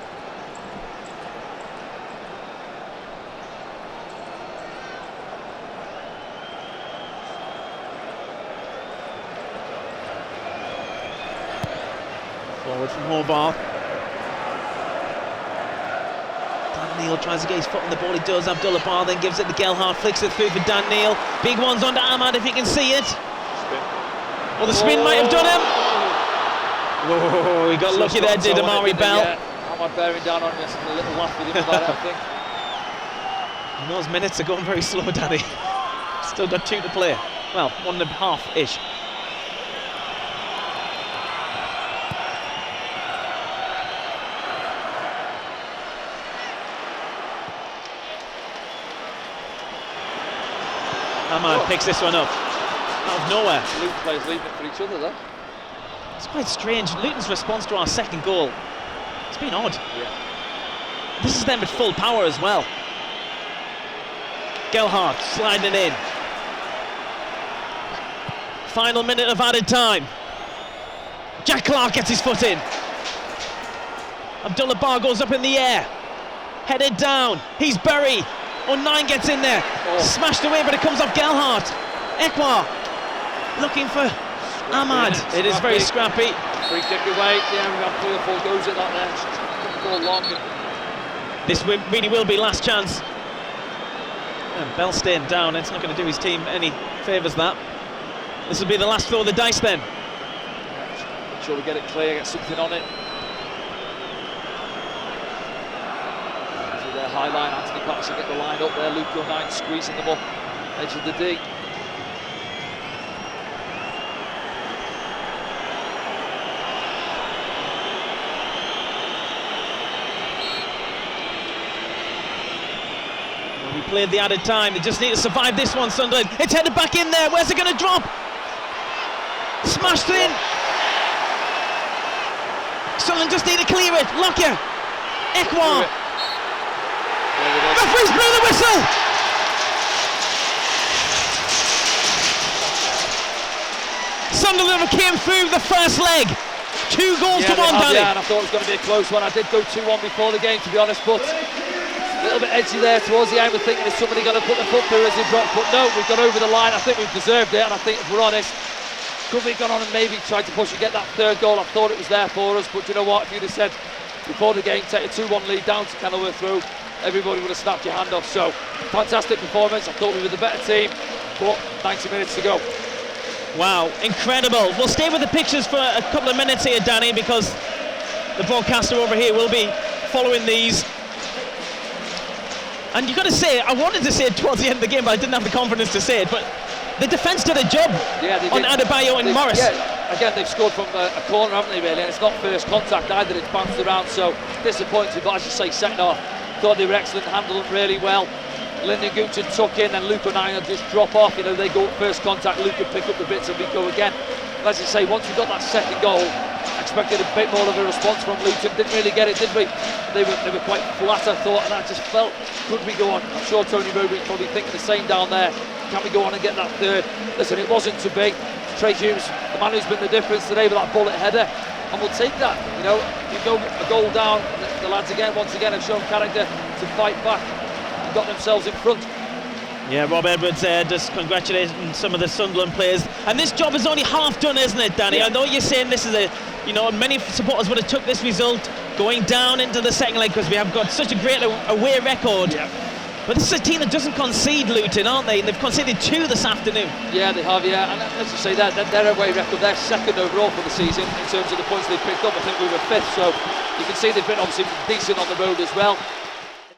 Forward from Horvath. Dan Neil tries to get his foot on the ball, he does. Abdullah Bar then gives it to Gelhardt, flicks it through for Dan Neil. Big one's onto Ahmad if you can see it. Spin. Well, the spin might have done him. Whoa, he got lucky there, did Amari Bell. Ahmad bearing down on him, a little laugh with him about it, I think. And those minutes are going very slow, Danny. Still got 2 to play. Well, 1.5-ish. Ahmad picks this one up out of nowhere. Luton players leaving it for each other there. It's quite strange. Luton's response to our second goal, it's been odd. Yeah. This is them with full power as well. Gelhardt sliding in. Final minute of added time. Jack Clark gets his foot in. Abdullah Bar goes up in the air. Headed down. He's Bury. O'Nien gets in there. Oh. Smashed away, but it comes off Gelhardt. Ekwah looking for Ahmad. It is very scrappy. Free kick away. Yeah, we've had 3 or 4 goes at that there. Couldn't go long. This really will be last chance. And Bell staying down. It's not going to do his team any favours, that. This will be the last throw of the dice then. Make sure we get it clear, get something on it. So their high line, Anthony Patterson get the line up there. Luke O'Nien squeezing them up. Edge of the D. We played the added time. They just need to survive this one, Sunderland. It's headed back in there. Where's it going to drop? Smashed in. Sunderland just need to clear it. Lockyer. Ekwah. Referee's blew the whistle. Sunderland came through the first leg. 2 goals to 1, Danny. Yeah, and I thought it was going to be a close one. I did go 2-1 before the game, to be honest, but a little bit edgy there towards the end. We're thinking, is somebody going to put the foot through as he dropped? But no, we've got over the line. I think we've deserved it, and I think, if we're honest, could we have gone on and maybe tried to push and get that 3rd goal? I thought it was there for us, but you know what? If you'd have said before the game, take a 2-1 lead down to Kenilworth Road, everybody would have snapped your hand off. So, fantastic performance. I thought we were the better team, but 90 minutes to go. Wow, incredible. We'll stay with the pictures for a couple of minutes here, Danny, because the broadcaster over here will be following these. And you've got to say, I wanted to say it towards the end of the game, but I didn't have the confidence to say it, but the defence did a job on Adebayo and Morris. Yeah, again, they've scored from a corner, haven't they, really? And it's not first contact either, it's bounced around, so disappointing. But as you say, second half, thought they were excellent, handled them really well. Lyndon Guton tuck in, and Luke and I just drop off. You know, they go first contact, Luke would pick up the bits, and we go again. And as you say, once we got that second goal, expected a bit more of a response from Luton. Didn't really get it, did we? They were quite flat, I thought, and I just felt, could we go on? I'm sure Tony Mowbray's probably thinking the same down there. Can we go on and get that third? Listen, it wasn't to be. Trey Humes, the man who's been the difference today with that bullet header, and we'll take that. You know, you go a goal down, the lads once again have shown character to fight back and got themselves in front. Yeah, Rob Edwards just congratulating some of the Sunderland players. And this job is only half done, isn't it, Danny? Yeah. I know you're saying this is many supporters would have took this result going down into the second leg because we have got such a great away record. Yeah. But this is a team that doesn't concede, Luton, aren't they? And they've conceded 2 this afternoon. Yeah, they have, yeah. And as you say, their away record, they're second overall for the season in terms of the points they've picked up. I think we were 5th, so you can see they've been obviously decent on the road as well.